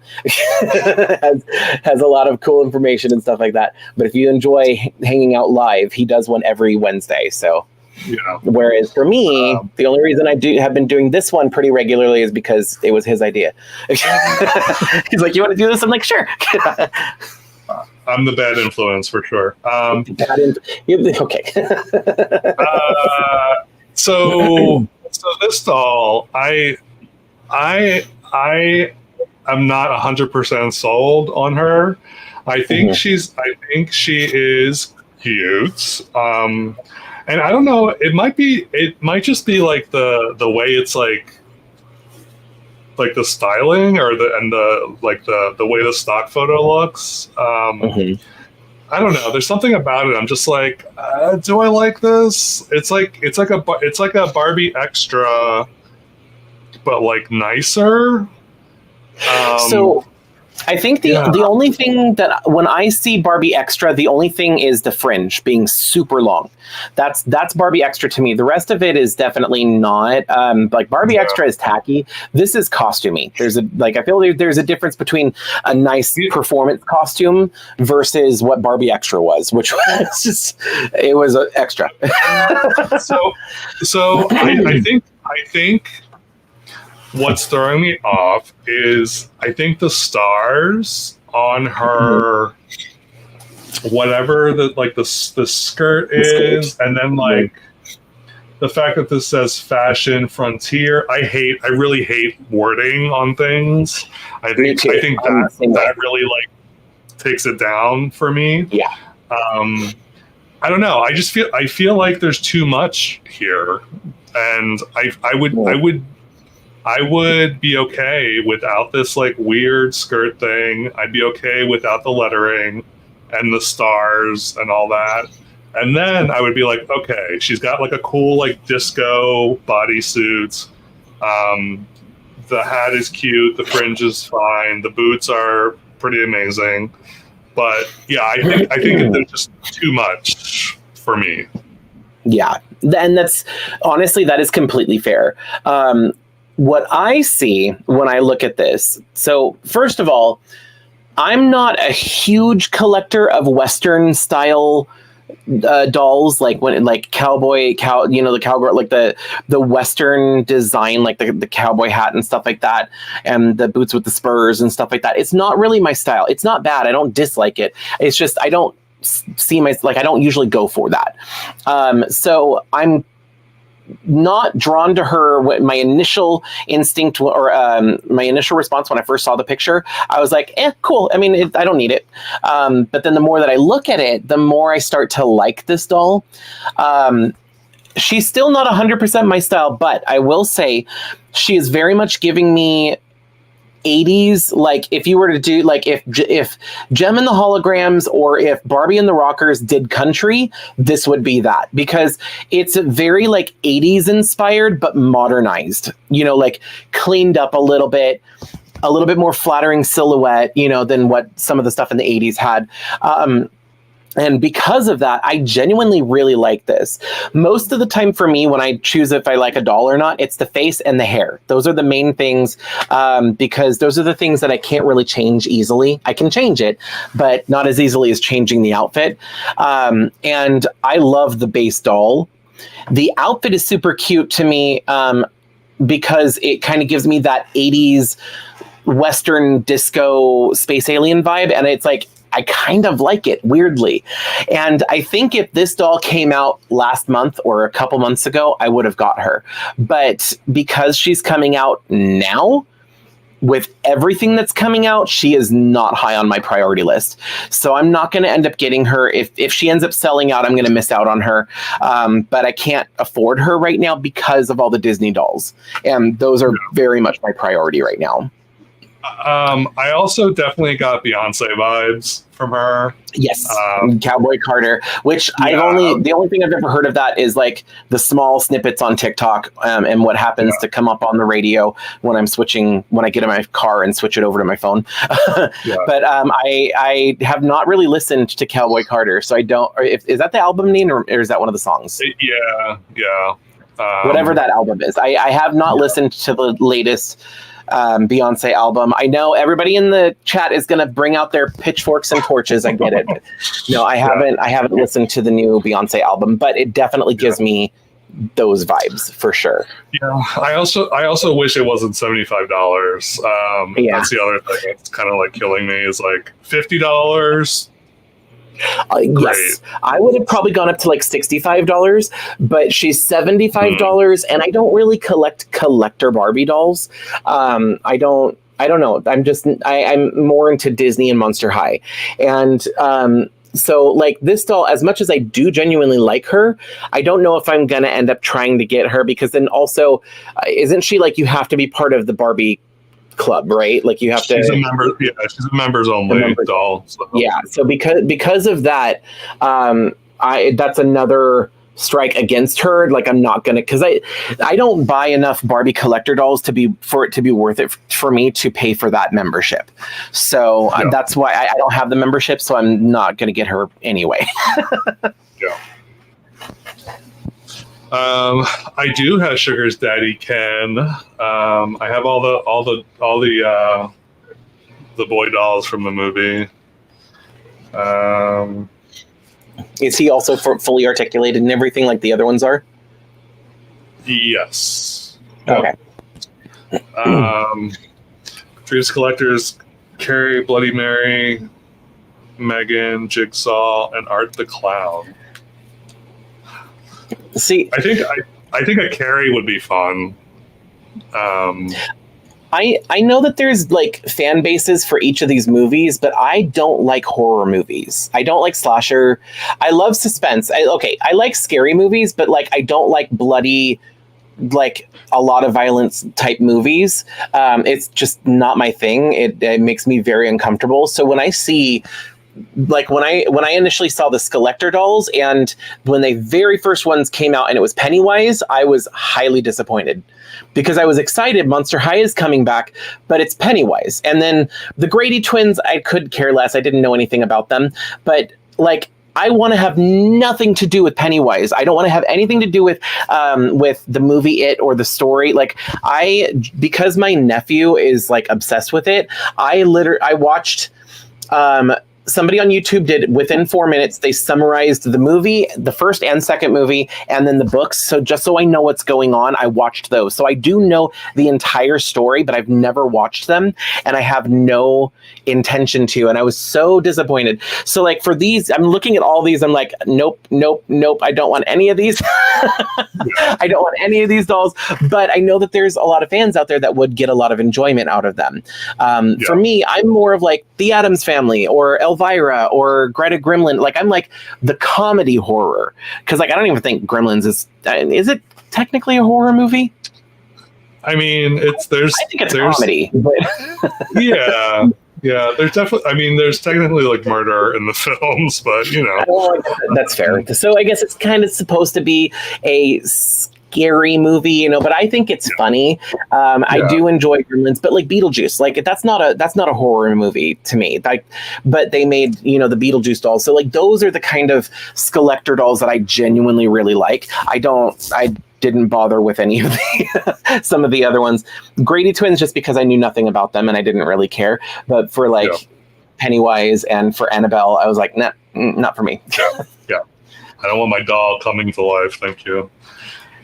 has a lot of cool information and stuff like that. But if you enjoy hanging out live, he does one every Wednesday. So. Yeah. Whereas for me, the only reason I have been doing this one pretty regularly is because it was his idea. He's like, "You want to do this?" I'm like, "Sure." I'm the bad influence for sure. Okay. So this doll, I am not 100% sold on her. I think she is cute. And I don't know, it might just be like the way it's like the styling or the way the stock photo looks. I don't know. There's something about it. I'm just like, do I like this? It's like a Barbie extra, but like nicer. So I think the only thing that when I see Barbie Extra, the only thing is the fringe being super long. That's Barbie Extra to me. The rest of it is definitely not. Like Barbie Extra is tacky. This is costumey. I feel there's a difference between a nice performance costume versus what Barbie Extra was, which was it was extra. So I think. What's throwing me off is I think the stars on her, whatever the skirt is, and then like the fact that this says fashion frontier. I really hate wording on things. I think that really like takes it down for me. Yeah. I don't know. I feel like there's too much here, and I would be okay without this like weird skirt thing. I'd be okay without the lettering and the stars and all that. And then I would be like, okay, she's got like a cool like disco bodysuit. The hat is cute. The fringe is fine. The boots are pretty amazing. But yeah, I think there's just too much for me. Yeah, and that's honestly that is completely fair. What I see when I look at this, so first of all, I'm not a huge collector of Western style dolls, like the cowgirl, like the Western design, like the cowboy hat and stuff like that, and the boots with the spurs and stuff like that. It's not really my style. It's not bad. I don't dislike it. It's just I don't I don't usually go for that. So I'm not drawn to her. My initial instinct or my initial response when I first saw the picture, I was like, cool. I mean, I don't need it. But then the more that I look at it, the more I start to like this doll. She's still not 100% my style, but I will say she is very much giving me 80s, like if you were to do like if Gem and the Holograms or if Barbie and the Rockers did country, this would be that, because it's very like 80s inspired but modernized, you know, like cleaned up a little bit more flattering silhouette, you know, than what some of the stuff in the 80s had. And because of that, I genuinely really like this. Most of the time for me, when I choose if I like a doll or not, it's the face and the hair. Those are the main things, because those are the things that I can't really change easily. I can change it, but not as easily as changing the outfit. And I love the base doll. The outfit is super cute to me, because it kind of gives me that 80s Western disco space alien vibe. And it's like, I kind of like it, weirdly. And I think if this doll came out last month or a couple months ago, I would have got her. But because she's coming out now, with everything that's coming out, she is not high on my priority list. So I'm not going to end up getting her. If she ends up selling out, I'm going to miss out on her. But I can't afford her right now because of all the Disney dolls. And those are very much my priority right now. I also definitely got Beyonce vibes from her. Yes, Cowboy Carter, which the only thing I've ever heard of that is like the small snippets on TikTok, and what happens to come up on the radio when I get in my car and switch it over to my phone. But I have not really listened to Cowboy Carter, so I don't. Is that the album name or is that one of the songs? Yeah. Whatever that album is, I have not listened to the latest Beyonce album. I know everybody in the chat is going to bring out their pitchforks and torches. I get it. No, I haven't listened to the new Beyonce album, but it definitely gives me those vibes for sure. Yeah, I also wish it wasn't $75. That's the other thing that's kind of like killing me is like $50. Yes, I would have probably gone up to like $65, but she's $75, and I don't really collect collector Barbie dolls. I don't know. I'm more into Disney and Monster High, and so like this doll, as much as I do genuinely like her, I don't know if I'm gonna end up trying to get her, because then also, isn't she like you have to be part of the Barbie club, right? Like you have to. She's a member. Yeah, she's a members only doll. So. Yeah. So because of that, that's another strike against her. Like I'm not gonna, because I don't buy enough Barbie collector dolls for it to be worth it for me to pay for that membership. So that's why I don't have the membership. So I'm not gonna get her anyway. Yeah. I do have Sugar's Daddy Ken. I have all the boy dolls from the movie. Is he also fully articulated and everything like the other ones are? Yes. Okay. Dreams Collectors: Carrie, Bloody Mary, Megan, Jigsaw, and Art the Clown. See, I think a Carrie would be fun. I know that there's like fan bases for each of these movies, but I don't like horror movies. I don't like slasher. I love suspense. I like scary movies, but like I don't like bloody, like a lot of violence type movies. It's just not my thing. It makes me very uncomfortable. So when I see, like when I initially saw the Skeletor dolls, and when the very first ones came out and it was Pennywise, I was highly disappointed because I was excited. Monster High is coming back, but it's Pennywise. And then the Grady twins, I could care less. I didn't know anything about them, but like, I want to have nothing to do with Pennywise. I don't want to have anything to do with the movie It or the story. Like because my nephew is like obsessed with it. I watched, somebody on YouTube did within 4 minutes. They summarized the movie, the first and second movie, and then the books. So just so I know what's going on, I watched those. So I do know the entire story, but I've never watched them, and I have no intention to. And I was so disappointed. So like for these, I'm looking at all these. I'm like, nope. I don't want any of these. I don't want any of these dolls. But I know that there's a lot of fans out there that would get a lot of enjoyment out of them. For me, I'm more of like the Addams Family or Elvira or Greta Gremlin. Like I'm like the comedy horror, because like I don't even think Gremlins is it technically a horror movie? I mean, I think it's comedy, but yeah. Yeah, there's definitely. I mean, there's technically like murder in the films, but well, that's fair. So I guess it's kind of supposed to be a scary movie, but I think it's funny. I do enjoy Gremlins, but like Beetlejuice, like that's not a horror movie to me. Like, but they made the Beetlejuice dolls, so like those are the kind of Skeletor dolls that I genuinely really like. I didn't bother with any of some of the other ones. Grady Twins, just because I knew nothing about them and I didn't really care. But for like Pennywise and for Annabelle, I was like, nah, not for me. Yeah. I don't want my doll coming to life. Thank you.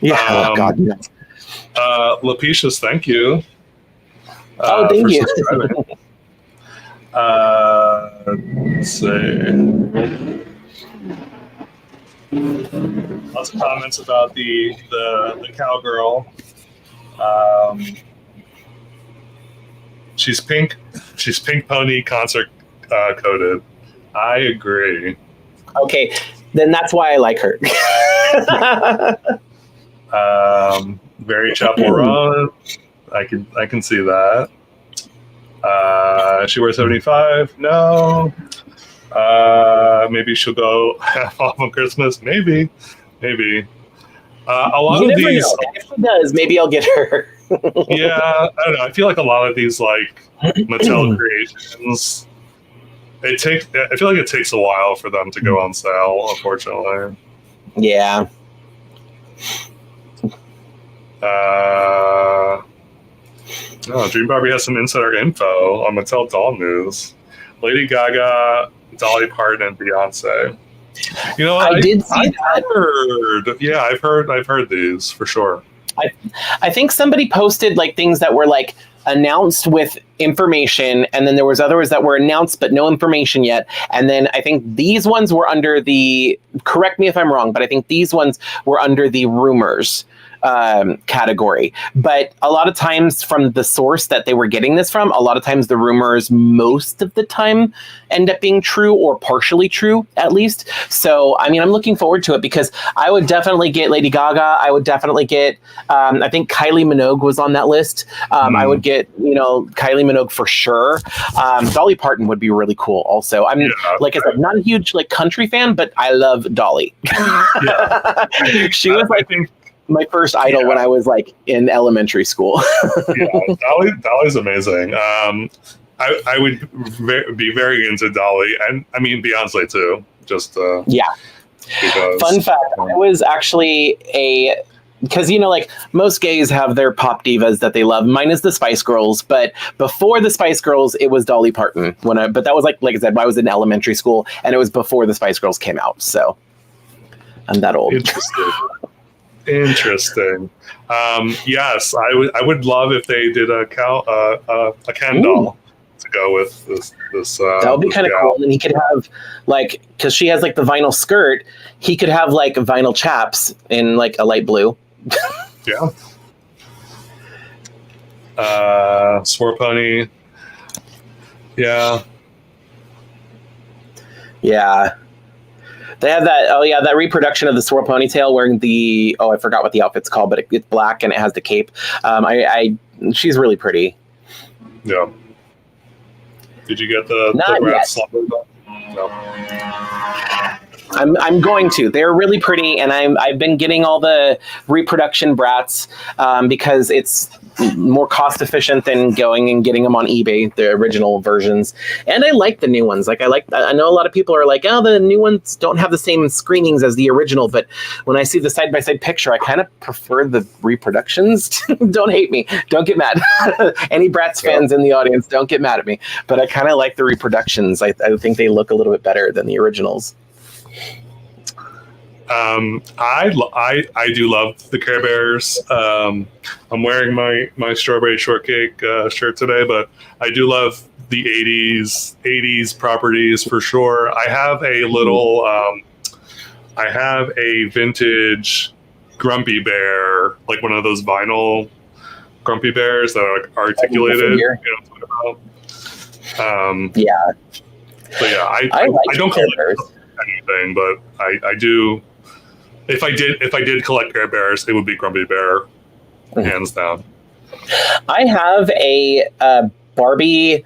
Yeah. Oh God. Yeah. Lapicius, thank you. Thank you. Let's see. Lots of comments about the cowgirl. She's pink pony concert coded. I agree. Okay, then that's why I like her. Very Chapel Run. I can see that. She wears 75. No. Maybe she'll go half off on Christmas. Maybe. A lot of these. Know. If she does, maybe I'll get her. Yeah, I don't know. I feel like a lot of these like Mattel creations. I feel like it takes a while for them to go on sale. Unfortunately. Yeah. Dream Barbie has some insider info on Mattel doll news. Lady Gaga, Dolly Parton, and Beyonce. I did see that. I've heard these for sure. I think somebody posted like things that were like announced with information, and then there was others that were announced but no information yet. And then I think these ones were under the, correct me if I'm wrong, but I think these ones were under the rumors category. But a lot of times from the source that they were getting this from, a lot of times the rumors most of the time end up being true or partially true at least. So I mean, I'm looking forward to it because I would definitely get Lady Gaga. I would definitely get I think Kylie Minogue was on that list. I would get Kylie Minogue for sure. Dolly Parton would be really cool also. I mean, like I said, not a huge like country fan, but I love Dolly. She was like my first idol when I was like in elementary school. Dolly's amazing. I would be very into Dolly, and I mean Beyonce too. Just because, fun fact, I was actually because like most gays have their pop divas that they love. Mine is the Spice Girls, but before the Spice Girls, it was Dolly Parton. But that was like I said, I was in elementary school, and it was before the Spice Girls came out. So I'm that old. Interesting. Yes, I would love if they did a Ken doll to go with this. That would be kind of cool. And he could have like, because she has like the vinyl skirt, he could have like vinyl chaps in like a light blue. Yeah. Swore Pony. Yeah. Yeah. They have that. Oh yeah, that reproduction of the Swirl ponytail wearing the. Oh, I forgot what the outfit's called, but it's black and it has the cape. She's really pretty. Yeah. Did you get the Bratz slumber? No. I'm going to. They're really pretty, and I've been getting all the reproduction Bratz because it's more cost efficient than going and getting them on eBay, the original versions. And I like the new ones. I know a lot of people are like, oh, the new ones don't have the same screenings as the original, but when I see the side-by-side picture, I kind of prefer the reproductions. Don't hate me. Don't get mad. Any Bratz fans in the audience, don't get mad at me. But I kind of like the reproductions. I think they look a little bit better than the originals. I do love the Care Bears. I'm wearing my strawberry shortcake shirt today, but I do love the 80s properties for sure. I have a little I have a vintage Grumpy Bear, like one of those vinyl Grumpy Bears that are like articulated. Yeah. So yeah, I don't collect anything, but I do. If I did collect Care Bears, it would be Grumpy Bear, hands down. I have a Barbie.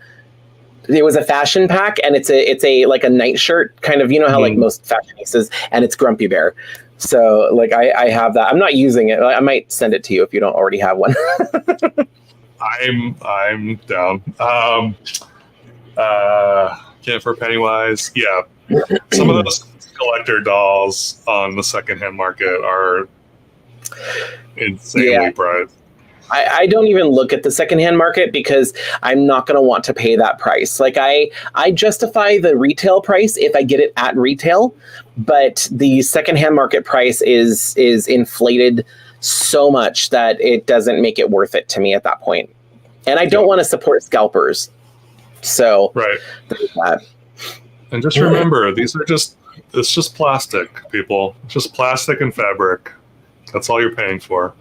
It was a fashion pack, and it's a like a nightshirt kind of. You know how like most fashionistas, and it's Grumpy Bear. So like I have that. I'm not using it. I might send it to you if you don't already have one. I'm down. Jennifer Pennywise. Yeah, some of those collector dolls on the secondhand market are insanely priced. I don't even look at the secondhand market because I'm not going to want to pay that price. Like I justify the retail price if I get it at retail, but the secondhand market price is inflated so much that it doesn't make it worth it to me at that point. And I don't want to support scalpers. So there's that. And just remember, it's just plastic, people. It's just plastic and fabric. That's all you're paying for.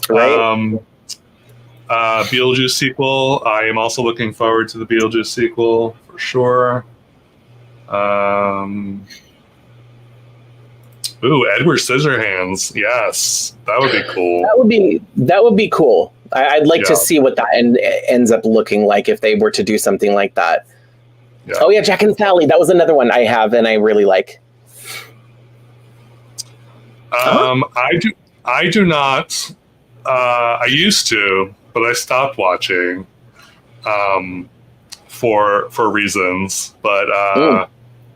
Right. Beetlejuice sequel. I am also looking forward to the Beetlejuice sequel for sure. Edward Scissorhands. Yes, that would be cool. That would be cool. I'd like to see what that ends up looking like if they were to do something like that. Yeah. Oh yeah, Jack and Sally. That was another one I have and I really like. I do not. I used to, but I stopped watching for reasons. But I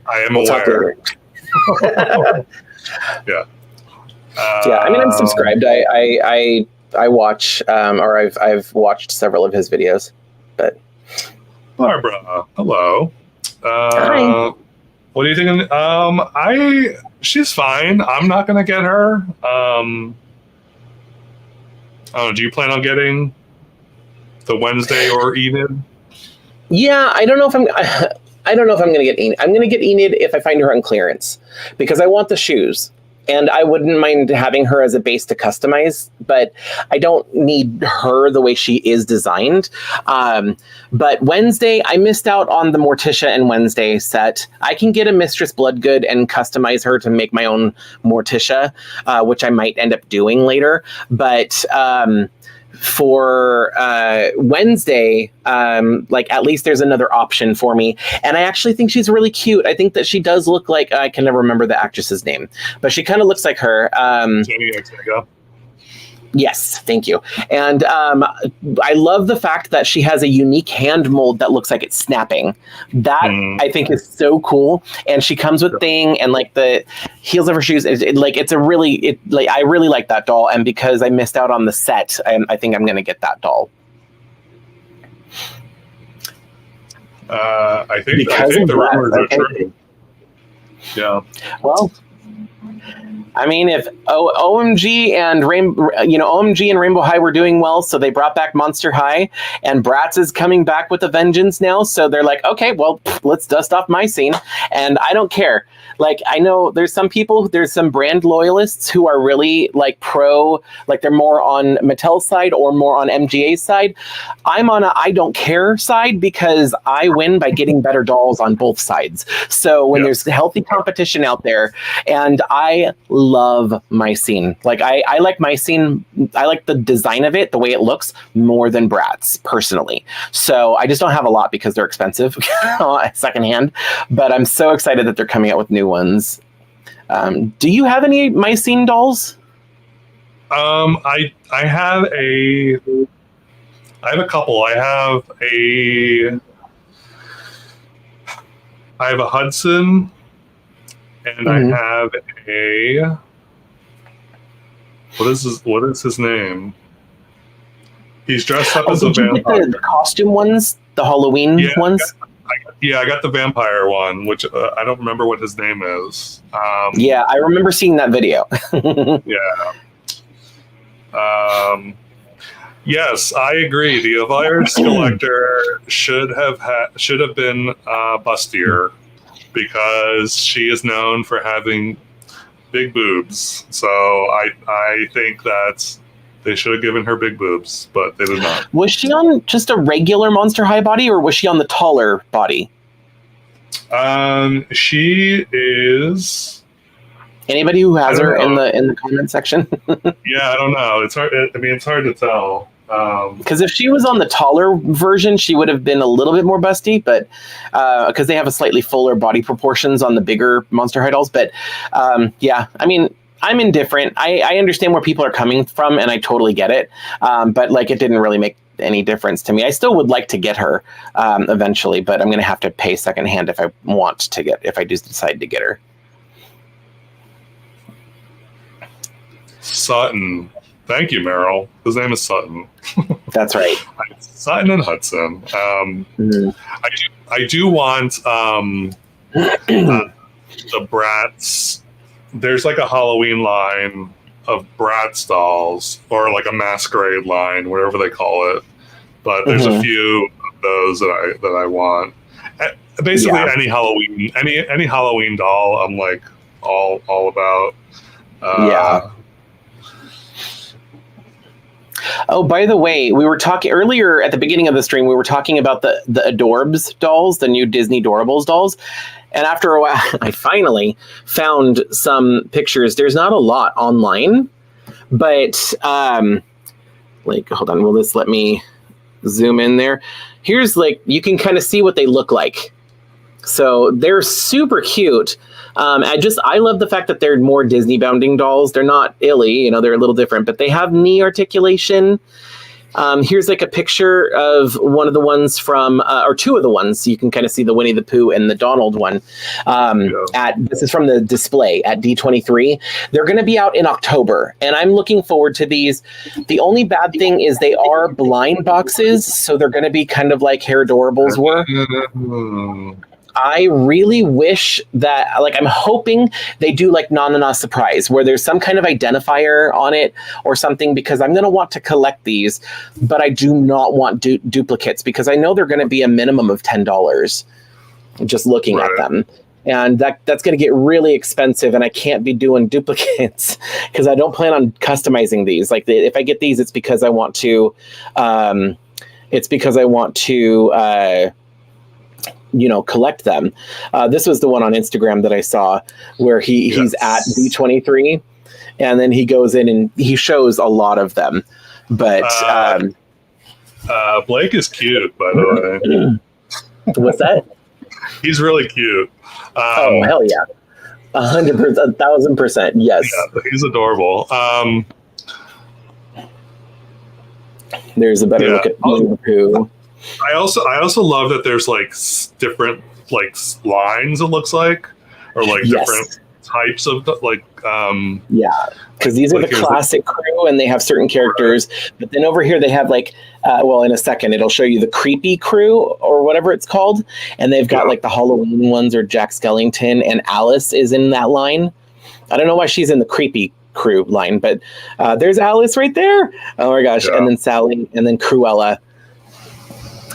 am aware. Yeah. I mean, I'm subscribed. I watch, or I've watched several of his videos. But Barbara, hello. Hi. What do you think? She's fine. I'm not gonna get her. Do you plan on getting the Wednesday or Enid? Yeah, I don't know if I'm going to get Enid. I'm going to get Enid if I find her on clearance because I want the shoes. And I wouldn't mind having her as a base to customize, but I don't need her the way she is designed. But Wednesday, I missed out on the Morticia and Wednesday set. I can get a Mistress Bloodgood and customize her to make my own Morticia, which I might end up doing later. But for Wednesday, like at least there's another option for me. And I actually think she's really cute. I think that she does look like, I can never remember the actress's name, but she kind of looks like her. Yes, thank you. And I love the fact that she has a unique hand mold that looks like it's snapping. That I think is so cool. And she comes with thing and like the heels of her shoes. I really like that doll. And because I missed out on the set, I think I'm going to get that doll. I think the rumors are true. Yeah. Well, I mean, if OMG and Rainbow High were doing well, so they brought back Monster High, and Bratz is coming back with a vengeance now, so they're like, okay, well, let's dust off my scene, and I don't care. Like, I know there's some brand loyalists who are really like pro, like they're more on Mattel's side or more on MGA's side. I'm on a I don't care side because I win by getting better dolls on both sides. So when there's healthy competition out there, and I love my scene. Like I like my scene. I like the design of it, the way it looks, more than Bratz personally. So I just don't have a lot because they're expensive secondhand. But I'm so excited that they're coming out with new ones. Do you have any my scene dolls? I have a couple. I have a Hudson. And I have a what is his name? He's dressed up as a vampire. The costume ones, the Halloween ones. I got the vampire one, which I don't remember what his name is. I remember seeing that video. Yes, I agree. The Elvira's collector should have been bustier. Because she is known for having big boobs. So I think that they should have given her big boobs, but they did not. Was she on just a regular Monster High body, or was she on the taller body? She is. Anybody who has her in the comment section? Yeah, I don't know. It's hard. I mean, it's hard to tell. Because if she was on the taller version, she would have been a little bit more busty, but because they have a slightly fuller body proportions on the bigger Monster High dolls. But yeah, I mean, I'm indifferent. I understand where people are coming from, and I totally get it. But like, it didn't really make any difference to me. I still would like to get her eventually, but I'm going to have to pay secondhand if I do decide to get her. Sutton. Thank you, Meryl. His name is Sutton. That's right. Sutton and Hudson. I do want the Bratz. There's like a Halloween line of Bratz dolls, or like a masquerade line, whatever they call it. But there's a few of those that I want. Basically, any Halloween doll, I'm like all about. Yeah. Oh, by the way, we were talking earlier at the beginning of the stream. We were talking about the Adorbs dolls, the new Disney Doorables dolls. And after a while, I finally found some pictures. There's not a lot online, but like, hold on. Will this let me zoom in there? Here's like, you can kind of see what they look like. So they're super cute. I love the fact that they're more Disney bounding dolls. They're not ILY, they're a little different, but they have knee articulation. Here's like a picture of one of the ones from, or two of the ones. You can kind of see the Winnie the Pooh and the Donald one. This is from the display at D23. They're going to be out in October, and I'm looking forward to these. The only bad thing is they are blind boxes, so they're going to be kind of like Hair Adorables were. I really wish that, like, I'm hoping they do like Na Surprise, where there's some kind of identifier on it or something, because I'm going to want to collect these, but I do not want duplicates, because I know they're going to be a minimum of $10 just looking at them. And that's going to get really expensive, and I can't be doing duplicates because I don't plan on customizing these. Like, if I get these, it's because I want to, collect them. This was the one on Instagram that I saw where he's at D23, and then he goes in and he shows a lot of them. But Blake is cute, by the way. What's that? He's really cute. Oh, hell yeah. 100%, 1,000%. Yes. Yeah, he's adorable. There's a better look at Winnie the Pooh. I also love that there's like different like lines, it looks like, or like different types of like because these are like the classic crew, and they have certain characters, but then over here they have like in a second it'll show you the creepy crew or whatever it's called, and they've got like the Halloween ones, or Jack Skellington, and Alice is in that line. I don't know why she's in the creepy crew line, but there's Alice right there. Oh my gosh. And then Sally, and then Cruella.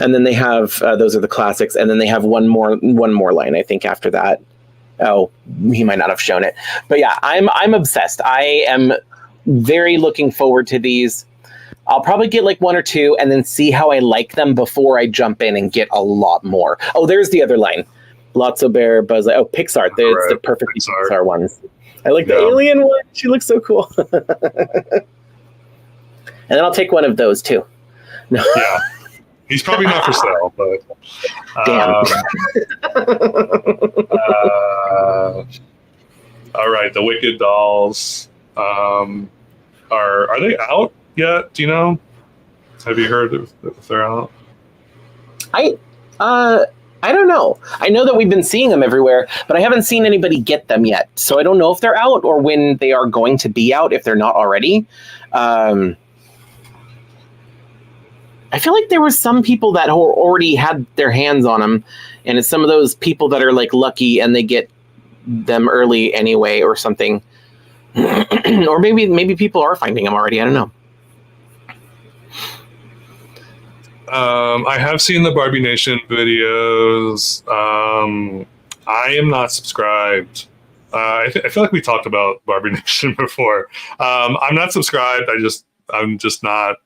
And then they have those are the classics, and then they have one more line, I think, after that. Oh, he might not have shown it, but yeah, I'm obsessed. I am very looking forward to these. I'll probably get like one or two, and then see how I like them before I jump in and get a lot more. Oh, there's the other line: Lotso Bear, Buzz. Oh, Pixar. There's the perfect Pixar ones. I like the alien one. She looks so cool. And then I'll take one of those too. No. Yeah. He's probably not for sale, but damn. All right, the Wicked dolls are they out yet? Do you know? Have you heard if they're out? I don't know. I know that we've been seeing them everywhere, but I haven't seen anybody get them yet. So I don't know if they're out or when they are going to be out, if they're not already. I feel like there was some people that already had their hands on them, and it's some of those people that are like lucky and they get them early anyway or something. Or maybe people are finding them already. I don't know. I have seen the Barbie Nation videos. I am not subscribed. I feel like we talked about Barbie Nation before. I'm not subscribed. I'm just not.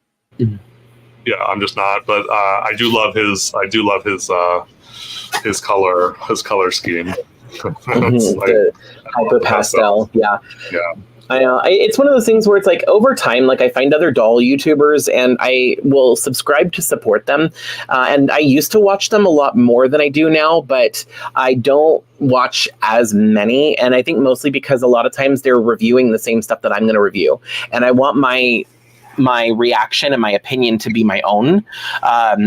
Yeah, I'm just not. But I do love his color scheme. The hyper pastel. Yeah. I know. It's one of those things where it's like over time, like I find other doll YouTubers and I will subscribe to support them. And I used to watch them a lot more than I do now, but I don't watch as many. And I think mostly because a lot of times they're reviewing the same stuff that I'm going to review. And I want my reaction and my opinion to be my own.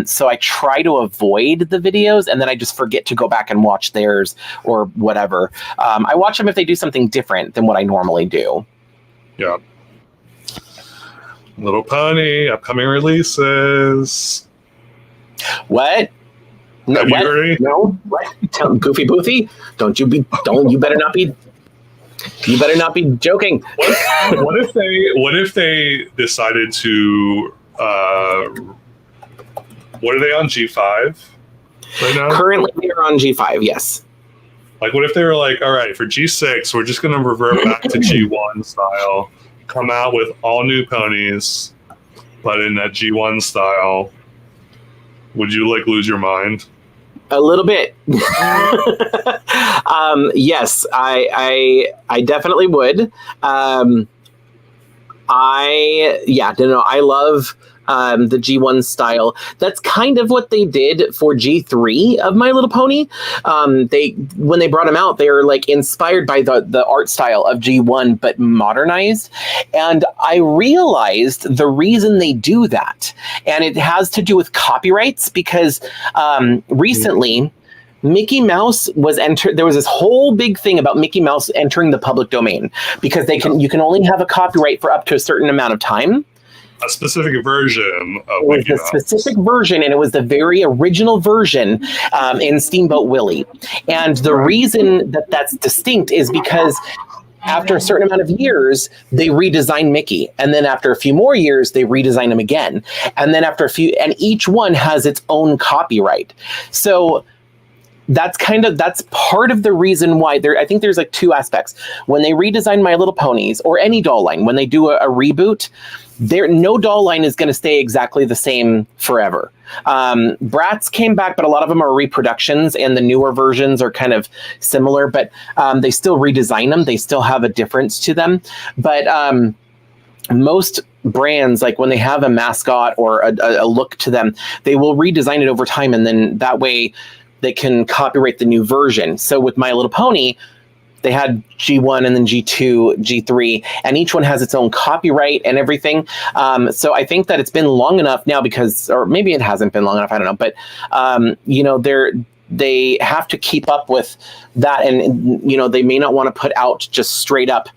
So I try to avoid the videos and then I just forget to go back and watch theirs or whatever. I watch them if they do something different than what I normally do. Yeah. Little Pony, upcoming releases. What? No, Have you heard anything? No. What? Goofy Boofy? You better not be. You better not be joking. What if they decided to? What are they on, G5 right now? Currently, they are on G5. Yes. Like, what if they were like, all right, for G6, we're just going to revert back to G1 style, come out with all new ponies, but in that G1 style. Would you like lose your mind? A little bit. Yes, I definitely would. I love the G1 style. That's kind of what they did for G3 of My Little Pony. When they brought them out, they were like inspired by the art style of G1, but modernized. And I realized the reason they do that, and it has to do with copyrights, because recently Mickey Mouse was entered. There was this whole big thing about Mickey Mouse entering the public domain because you can only have a copyright for up to a certain amount of time. A specific version of it was Mickey a Mouse. specific version, and it was the very original version in Steamboat Willie. And the reason that that's distinct is because after a certain amount of years, they redesigned Mickey. And then after a few more years, they redesign him again. And then after and each one has its own copyright. So that's part of the reason why I think there's like two aspects. When they redesign My Little Ponies or any doll line, when they do a reboot, no doll line is going to stay exactly the same forever. Bratz came back, but a lot of them are reproductions, and the newer versions are kind of similar, but they still redesign them. They still have a difference to them. But most brands, like when they have a mascot or a look to them, they will redesign it over time, and then that way they can copyright the new version. So with My Little Pony, they had G1 and then G2, G3, and each one has its own copyright and everything. So I think that it's been long enough now or maybe it hasn't been long enough, I don't know. But, they have to keep up with that. And, they may not want to put out just straight up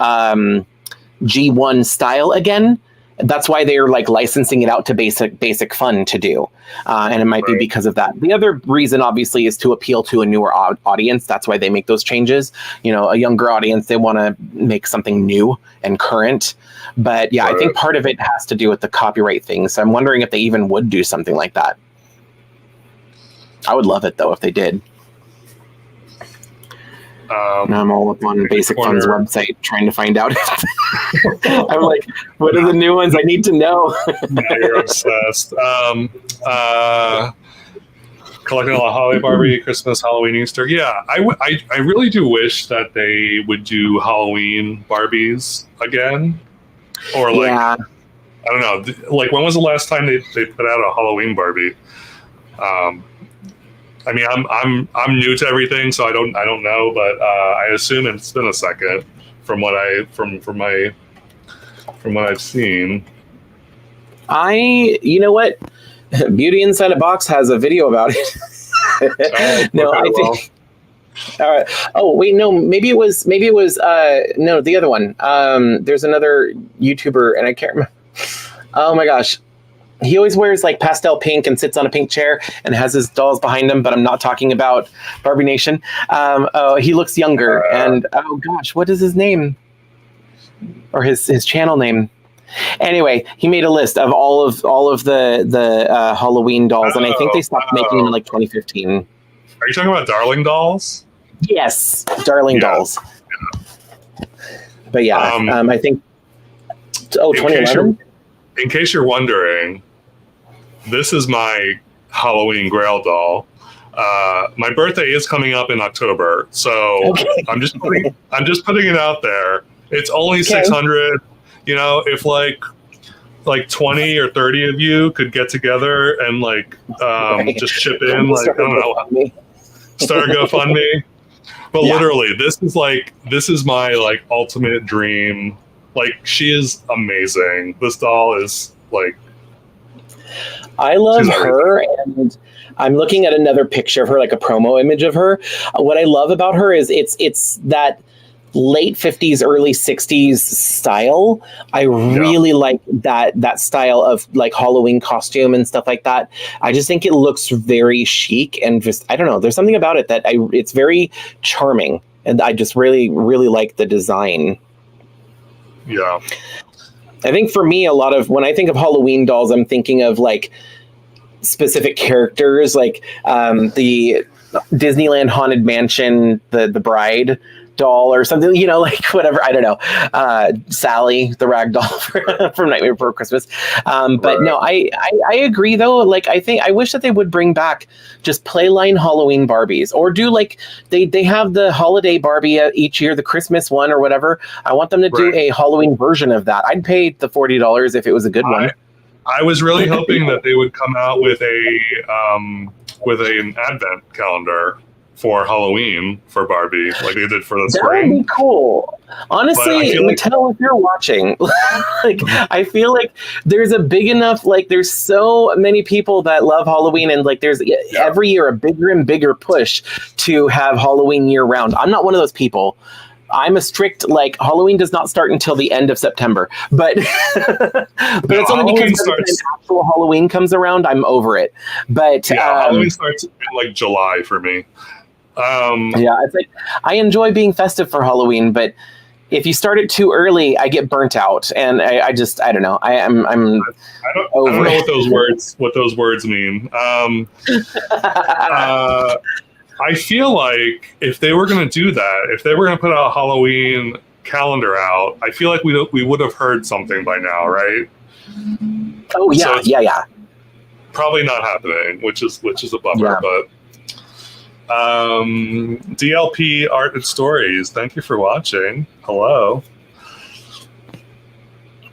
G1 style again. That's why they're like licensing it out to basic fun to do. And it might be because of that. The other reason obviously is to appeal to a newer audience. That's why they make those changes. A younger audience, they want to make something new and current. But yeah, I think part of it has to do with the copyright thing. So I'm wondering if they even would do something like that. I would love it though, if they did. Now I'm all up on Basic Fun's website trying to find out. I'm like, what are the new ones? I need to know. Yeah, you're obsessed. Collecting a lot of Holly Barbie, Christmas, Halloween, Easter. Yeah, I really do wish that they would do Halloween Barbies again. Or like, I don't know. Like, when was the last time they put out a Halloween Barbie? I mean, I'm new to everything, so I don't know, but I assume it's been a second from what I've seen. You know what? Beauty Inside a Box has a video about it. No, I think. Oh wait, no. Maybe it was. No, the other one. There's another YouTuber, and I can't remember. Oh my gosh. He always wears like pastel pink and sits on a pink chair and has his dolls behind him, but I'm not talking about Barbie Nation. He looks younger, and oh gosh, what is his name? Or his channel name? Anyway, he made a list of all of the Halloween dolls, and I think they stopped making them in like 2015. Are you talking about Darling Dolls? Yes, Darling Dolls. Yeah. But yeah, I think 2011. In case you're wondering, this is my Halloween Grail doll. My birthday is coming up in October, so okay. I'm just putting it out there. It's only 600. You know, if like 20 or 30 of you could get together and just chip in, like, I don't know, start a GoFundMe. But literally, this is my like ultimate dream. Like, she is amazing. This doll is like, I love her, and I'm looking at another picture of her, like a promo image of her. What I love about her is it's that late 50s, early 60s style. I really like that style of like Halloween costume and stuff like that. I just think it looks very chic and just, I don't know, there's something about it that it's very charming, and I just really, really like the design. Yeah. I think for me, a lot of when I think of Halloween dolls, I'm thinking of like specific characters, like the Disneyland Haunted Mansion, the bride doll or something, you know, like whatever, I don't know, Sally the rag doll from Nightmare Before Christmas. But no, I agree though. Like, I wish that they would bring back just playline Halloween Barbies, or do like they have the holiday Barbie each year, the Christmas one or whatever. I want them to do a Halloween version of that. I'd pay the $40 if it was a good one. I was really hoping that they would come out with an advent calendar for Halloween for Barbie, like they did for the spring. That would be cool. Honestly, Mattel, if you're watching, like, I feel like there's a big enough, like, there's so many people that love Halloween, and like there's every year a bigger and bigger push to have Halloween year round. I'm not one of those people. I'm a strict, like, Halloween does not start until the end of September, but it's only because when actual Halloween comes around, I'm over it. But Halloween starts in like July for me. It's like, I enjoy being festive for Halloween, but if you start it too early, I get burnt out, and I don't know. I don't know what those words mean. I feel like if they were going to do that, if they were going to put a Halloween calendar out, I feel like we would have heard something by now, right? Oh yeah, so yeah. Probably not happening, which is a bummer. But DLP Art and Stories, thank you for watching. Hello.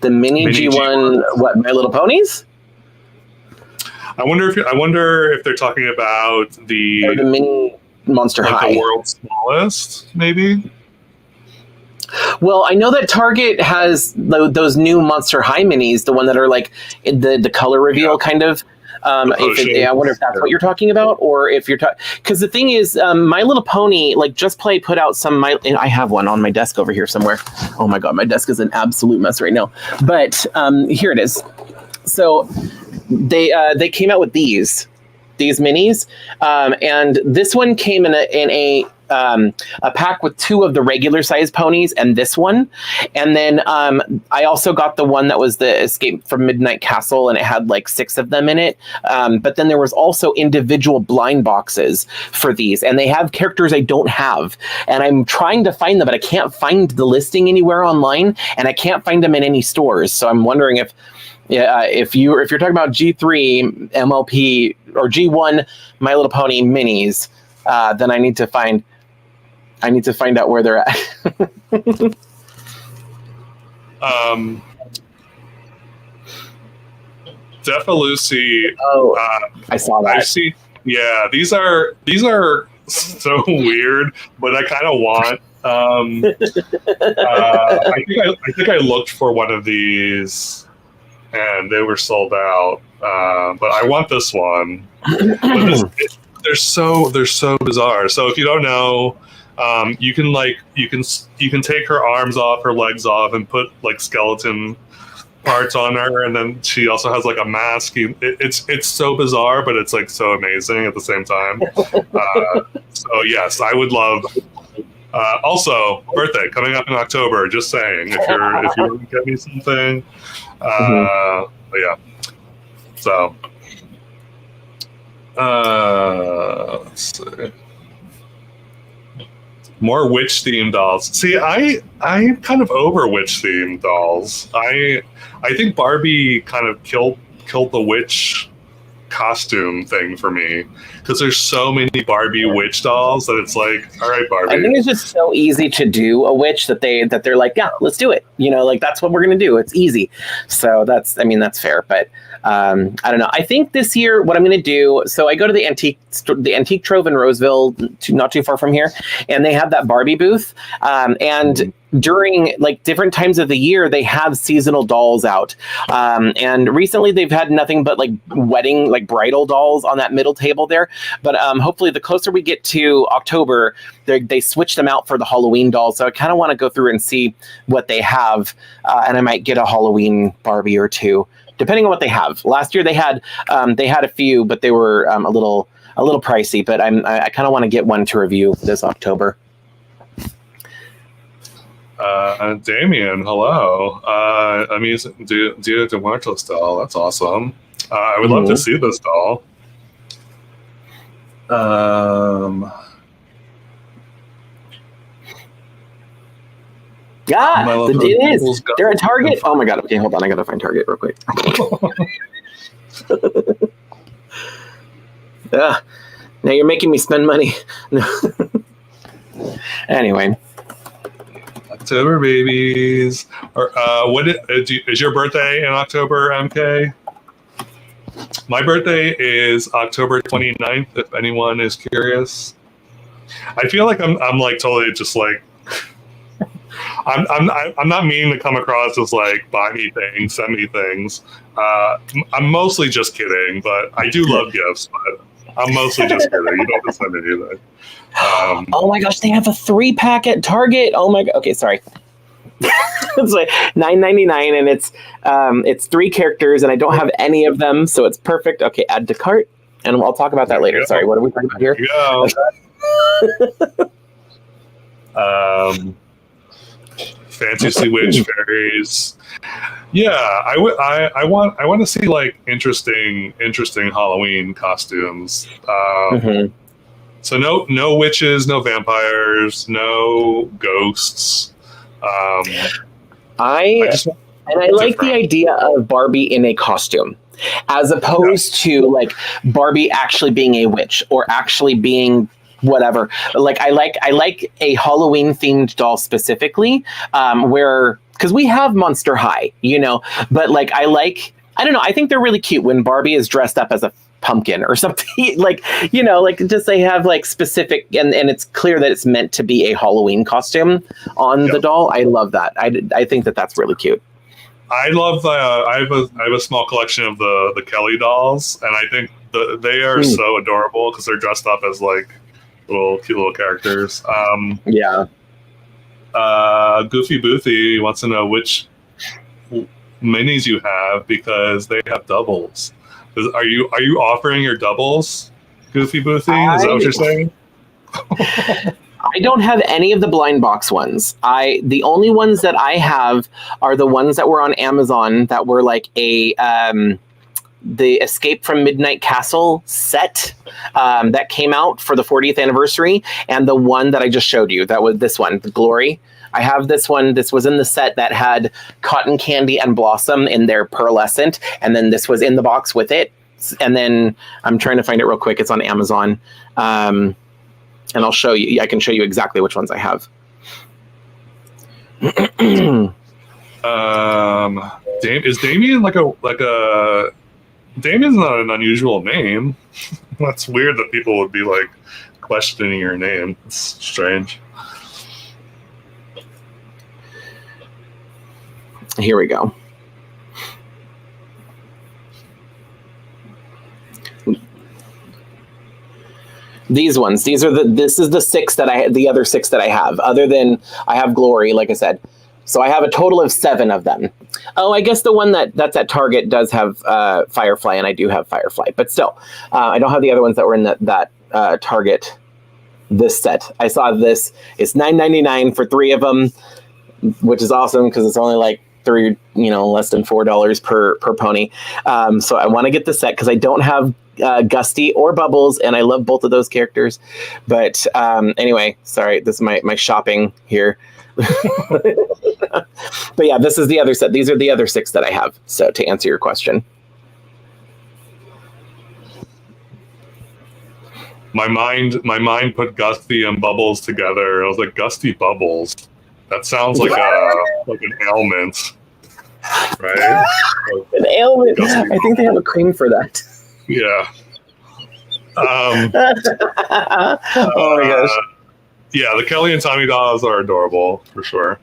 The mini G1, what, My Little Ponies? I wonder if they're talking about the mini Monster High, the world's smallest, maybe. Well, I know that Target has those new Monster High minis, the one that are like the color reveal kind of. I wonder if that's what you're talking about, or if you're talking, because the thing is, My Little Pony, like Just Play put out some. I have one on my desk over here somewhere. Oh my god, my desk is an absolute mess right now. But here it is. So they came out with these minis, and this one came in a pack with 2 of the regular size ponies and this one, and then I also got the one that was the Escape from Midnight Castle, and it had like 6 of them in it, but then there was also individual blind boxes for these, and they have characters I don't have, and I'm trying to find them, but I can't find the listing anywhere online, and I can't find them in any stores. So I'm wondering if you're talking about G3 MLP or G1 My Little Pony minis, then I need to find out where they're at. Defalucy. Oh, I saw that. I see. Yeah, these are so weird, but I kind of want. I think I looked for one of these, and they were sold out. But I want this one. They're so bizarre. So if you don't know, you can take her arms off, her legs off, and put like skeleton parts on her, and then she also has like a mask. It's so bizarre, but it's like so amazing at the same time. So yes, I would love. Also, birthday coming up in October. Just saying, if you want to get me something, but yeah. So, let's see. More witch themed dolls. See, I'm kind of over witch themed dolls. I think Barbie kind of killed the witch costume thing for me, because there's so many Barbie witch dolls that it's like, all right, Barbie. I think it's just so easy to do a witch that they're like, yeah, let's do it. You know, like that's what we're gonna do. It's easy. So that's fair. But I don't know. I think this year what I'm gonna do. So I go to the Antique Trove in Roseville, not too far from here, and they have that Barbie booth. And during like different times of the year, they have seasonal dolls out. And recently they've had nothing but like wedding, like bridal dolls on that middle table there. But hopefully the closer we get to October, they switch them out for the Halloween dolls. So I kind of want to go through and see what they have. And I might get a Halloween Barbie or two, depending on what they have. Last year they had a few, but they were a little pricey. But I kind of want to get one to review this October. Damien, hello. Dia de Muertos doll. That's awesome. I would love to see this doll. It is. They're at Target. Oh my god. Okay, hold on. I gotta find Target real quick. Now you're making me spend money. Anyway. October babies. Or is your birthday in October, MK? My birthday is October 29th, if anyone is curious. I feel like I'm like totally just like I'm not meaning to come across as like buy me things, send me things. I'm mostly just kidding, but I do love gifts, but I'm mostly just kidding. You don't have to send anything. Oh my gosh, they have a 3-pack at Target. Oh my god. Okay, sorry. It's like $9.99 and it's 3 characters and I don't have any of them, so it's perfect. Okay, add to cart, and I'll talk about that later. Sorry, what are we talking about here? Fantasy Witch Fairies. Yeah, I want to see like interesting Halloween costumes. So no witches, no vampires, no ghosts. I like the idea of Barbie in a costume, as opposed to like Barbie actually being a witch or actually being whatever. Like I like a Halloween themed doll specifically, where because we have Monster High, you know, but like I don't know. I think they're really cute when Barbie is dressed up as a pumpkin or something, like, you know, like just they have like specific and it's clear that it's meant to be a Halloween costume on the doll. I love that. I think that's really cute. I love I have a small collection of the Kelly dolls, and I think they are so adorable because they're dressed up as like cute little characters. Goofy Boothy wants to know which minis you have because they have doubles. Are you offering your doubles, Goofy Boothy? Is that what you're saying? I don't have any of the blind box ones. The only ones that I have are the ones that were on Amazon that were like the Escape from Midnight Castle set that came out for the 40th anniversary, and the one that I just showed you, that was this one, the Glory. I have this one. This was in the set that had Cotton Candy and Blossom in their pearlescent, and then this was in the box with it. And then I'm trying to find it real quick. It's on Amazon, and I'll show you. I can show you exactly which ones I have. Is Damien like a? Damien's not an unusual name. That's weird that people would be like questioning your name. It's strange. Here we go. These ones. This is the other 6 that I have. Other than I have Glory, like I said. So I have a total of 7 of them. Oh, I guess the one that's at Target does have Firefly, and I do have Firefly. But still, I don't have the other ones that were in that Target. This set. I saw this. It's $9.99 for 3 of them, which is awesome because it's only like less than $4 per pony. So I want to get the set because I don't have Gusty or Bubbles, and I love both of those characters. But anyway, sorry, this is my shopping here. But yeah, this is the other set. These are the other 6 that I have. So to answer your question. my mind put Gusty and Bubbles together. I was like, Gusty Bubbles. That sounds like an ailment, right? An ailment. I think they have a cream for that. Yeah. Oh my gosh. Yeah, the Kelly and Tommy dolls are adorable for sure.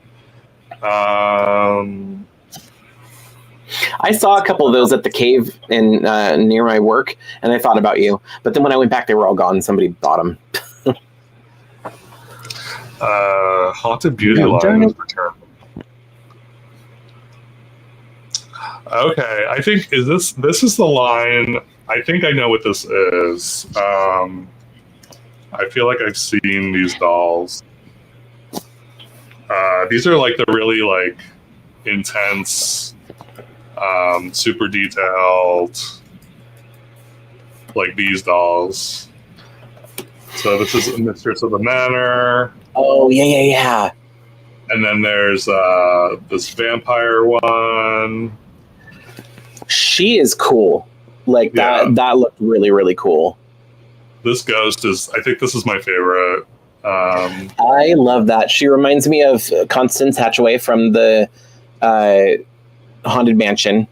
I saw a couple of those at the cave in near my work, and I thought about you. But then when I went back, they were all gone. Somebody bought them. Haunted Beauty line is returned. Okay, I think this is the line. I think I know what this is. I feel like I've seen these dolls. These are like the really like intense, super detailed, like these dolls. So this is Mistress of the Manor. Oh yeah. And then there's this vampire one. She is cool. Like that looked really, really cool. This ghost is, I think this is my favorite. I love that. She reminds me of Constance Hatchaway from the Haunted Mansion.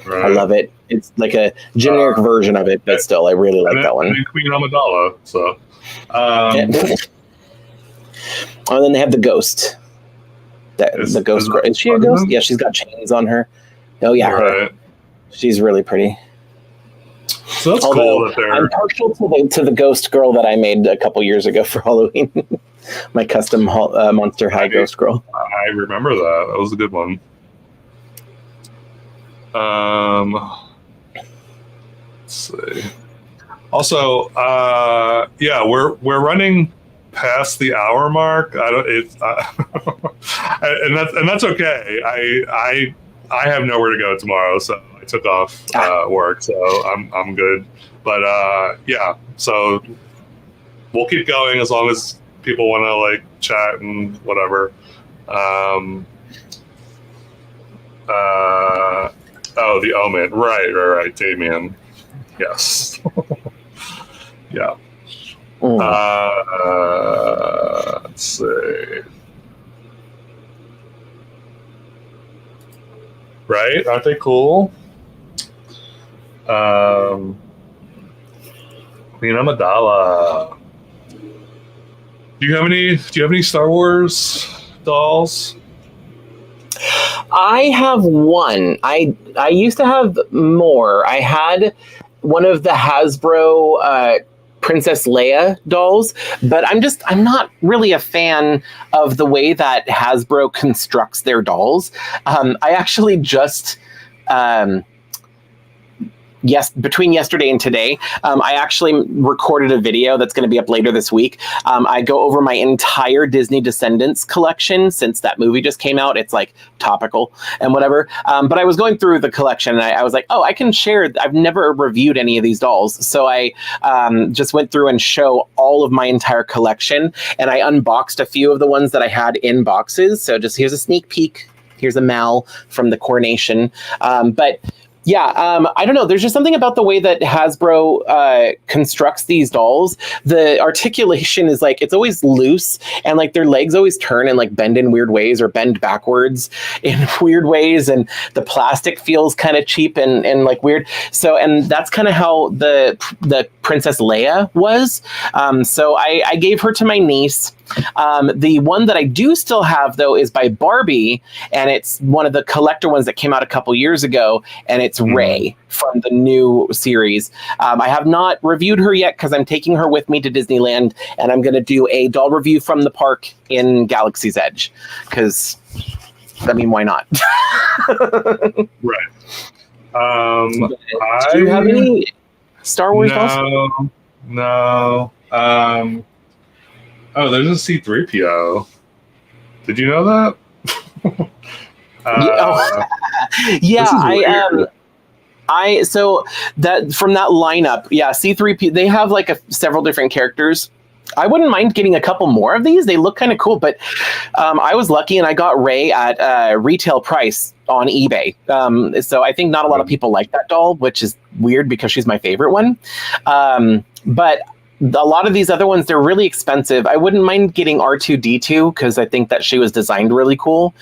Right. I love it. It's like a generic version of it, but still, I really like that one. And Queen Amidala. So, and then they have the ghost. The ghost girl. Is she a ghost? Yeah, she's got chains on her. Oh yeah, her. She's really pretty. So that's cool that they're... I'm partial to the ghost girl that I made a couple years ago for Halloween. My custom Monster High ghost girl. I remember that. That was a good one. Let's see. Also, yeah, we're running past the hour mark. And that's okay. I have nowhere to go tomorrow, so I took off work, so I'm good. But yeah, so we'll keep going as long as people want to like chat and whatever. Oh, the Omen, right, Damien. Yes. Yeah. Let's see. Right? Aren't they cool? Queen Amidala. Do you have any Star Wars dolls? I have one. I used to have more. I had one of the Hasbro Princess Leia dolls, but I'm not really a fan of the way that Hasbro constructs their dolls. I actually just between yesterday and today, I actually recorded a video that's going to be up later this week. I go over my entire Disney Descendants collection since that movie just came out. It's like topical and whatever. But I was going through the collection and I was like, oh, I can share. I've never reviewed any of these dolls. So I just went through and show all of my entire collection. And I unboxed a few of the ones that I had in boxes. So just here's a sneak peek. Here's a Mal from the Coronation. But yeah, I don't know. There's just something about the way that Hasbro constructs these dolls. The articulation is like, it's always loose and like their legs always turn and like bend in weird ways or bend backwards in weird ways. And the plastic feels kind of cheap and like weird. So, and that's kind of how the Princess Leia was. So I gave her to my niece. The one that I do still have, though, is by Barbie, and it's one of the collector ones that came out a couple years ago, and it's Rey from the new series. I have not reviewed her yet because I'm taking her with me to Disneyland, and I'm going to do a doll review from the park in Galaxy's Edge, because, I mean, why not? Right. Do you have any Star Wars dolls? No. Oh, there's a C-3PO. Did you know that? Yeah, so that from that lineup, yeah, C-3PO, they have like several different characters. I wouldn't mind getting a couple more of these. They look kind of cool, but I was lucky and I got Rey at retail price on eBay. So I think not a lot of people like that doll, which is weird because she's my favorite one. But a lot of these other ones, they're really expensive. I wouldn't mind getting R2-D2 because I think that she was designed really cool.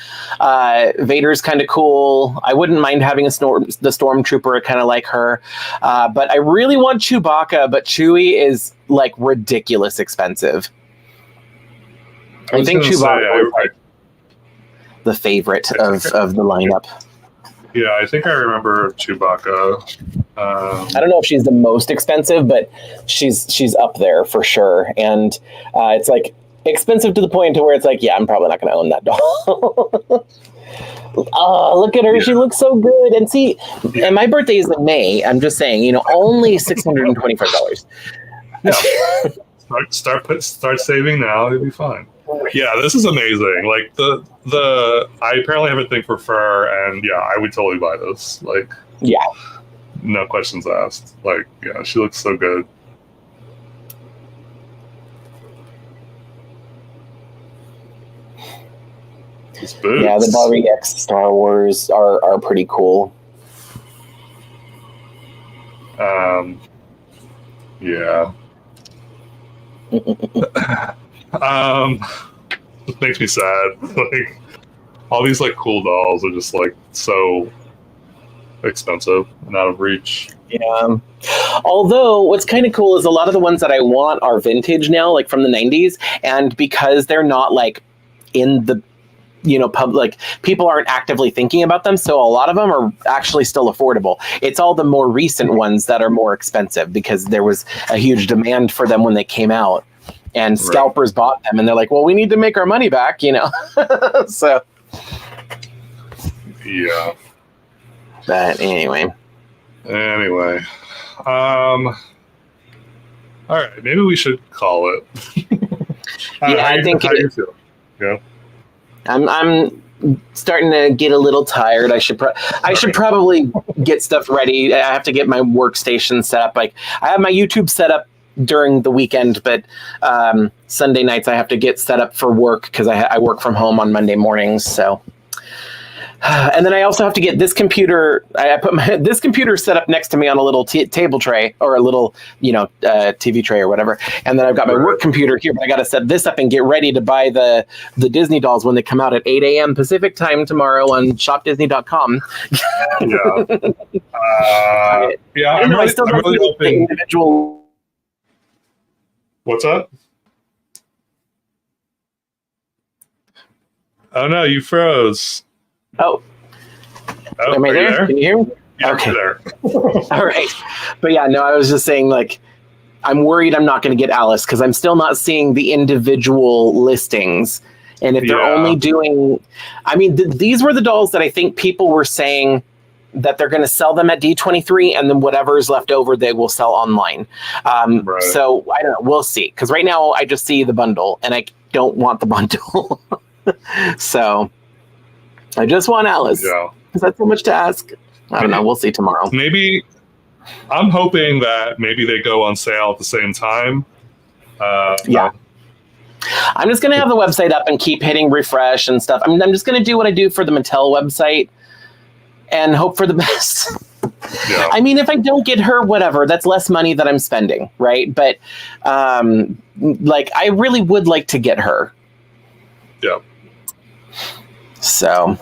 Vader's kind of cool. I wouldn't mind having the Stormtrooper. I kind of like her. But I really want Chewbacca, but Chewie is like ridiculous expensive. I think Chewbacca is like the favorite of the lineup. Yeah, I think I remember Chewbacca. I don't know if she's the most expensive, but she's up there for sure. And it's like expensive to the point to where it's like, yeah, I'm probably not going to own that doll. Oh, look at her. Yeah. She looks so good. And see, and my birthday is in May. I'm just saying, you know, only $625. Yeah. Start saving now. It'll be fine. Yeah, this is amazing. Like I apparently have a thing for fur, and yeah, I would totally buy this. Like, yeah, no questions asked. Like, yeah, she looks so good. These boots. Yeah, the Barbie X Star Wars are pretty cool. Yeah. It makes me sad. Like, all these like cool dolls are just like so expensive and out of reach. Yeah. Although what's kind of cool is a lot of the ones that I want are vintage now, like from the 90s, and because they're not like in the public, people aren't actively thinking about them, so a lot of them are actually still affordable. It's all the more recent ones that are more expensive because there was a huge demand for them when they came out. And scalpers bought them, and they're like, well, we need to make our money back, So. Yeah. But anyway. All right, maybe we should call it. Yeah, I think how do you feel? Yeah. I'm starting to get a little tired. I should probably get stuff ready. I have to get my workstation set up. Like, I have my YouTube set up during the weekend, but Sunday nights I have to get set up for work because I work from home on Monday mornings. So, and then I also have to get this computer. I put this computer set up next to me on a little table tray or a little TV tray or whatever. And then I've got my work computer here, but I got to set this up and get ready to buy the Disney dolls when they come out at 8 a.m. Pacific time tomorrow on shopdisney.com. Yeah. I'm really hoping individual. What's up? Oh no, you froze. Oh, am I there? Can you hear me? Yeah, okay. There. All right. But yeah, no, I was just saying, like, I'm worried I'm not going to get Alice because I'm still not seeing the individual listings. And if they're only doing, I mean, these were the dolls that I think people were saying that they're going to sell them at D23, and then whatever is left over, they will sell online. So I don't know. We'll see. Because right now I just see the bundle, and I don't want the bundle. So I just want Alice. Yeah. Is that so much to ask? I don't know. We'll see tomorrow. Maybe I'm hoping that maybe they go on sale at the same time. Yeah. I'm just going to have the website up and keep hitting refresh and stuff. I'm just going to do what I do for the Mattel website and hope for the best. Yeah. I mean, if I don't get her, whatever, that's less money that I'm spending, right? But like, I really would like to get her. Yeah. So,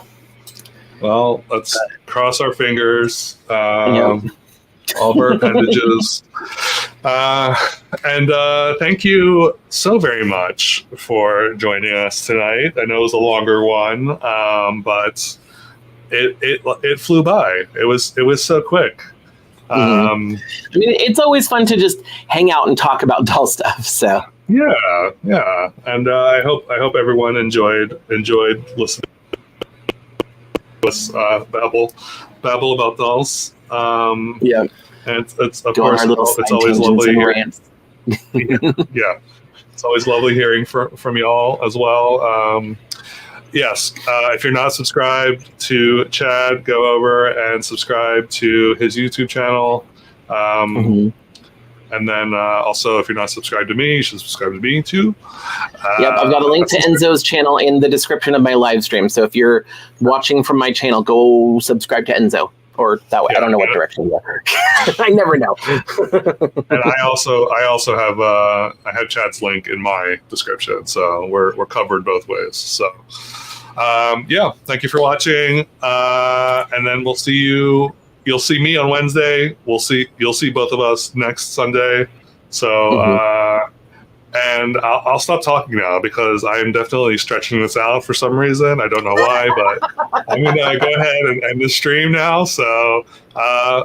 well, let's cross our fingers. All of our appendages. And thank you so very much for joining us tonight. I know it was a longer one, but it flew by. It was so quick. I mean, it's always fun to just hang out and talk about doll stuff. So yeah, and I hope everyone enjoyed listening to us babble about dolls. Yeah, and it's of course it's always lovely hearing. Yeah, it's always lovely hearing from y'all as well. Yes, if you're not subscribed to Chad, go over and subscribe to his YouTube channel. And then also, if you're not subscribed to me, you should subscribe to me too. Yep, I've got a link to Enzo's channel in the description of my live stream. So if you're watching from my channel, go subscribe to Enzo. or that way. I don't know what direction we are. I never know. And I also have I have Chad's link in my description, so we're covered both ways. So yeah, thank you for watching, and then we'll see you. You'll see me on Wednesday. You'll see both of us next Sunday. So and I'll stop talking now because I am definitely stretching this out for some reason. I don't know why, but I'm gonna go ahead and end the stream now. So bye.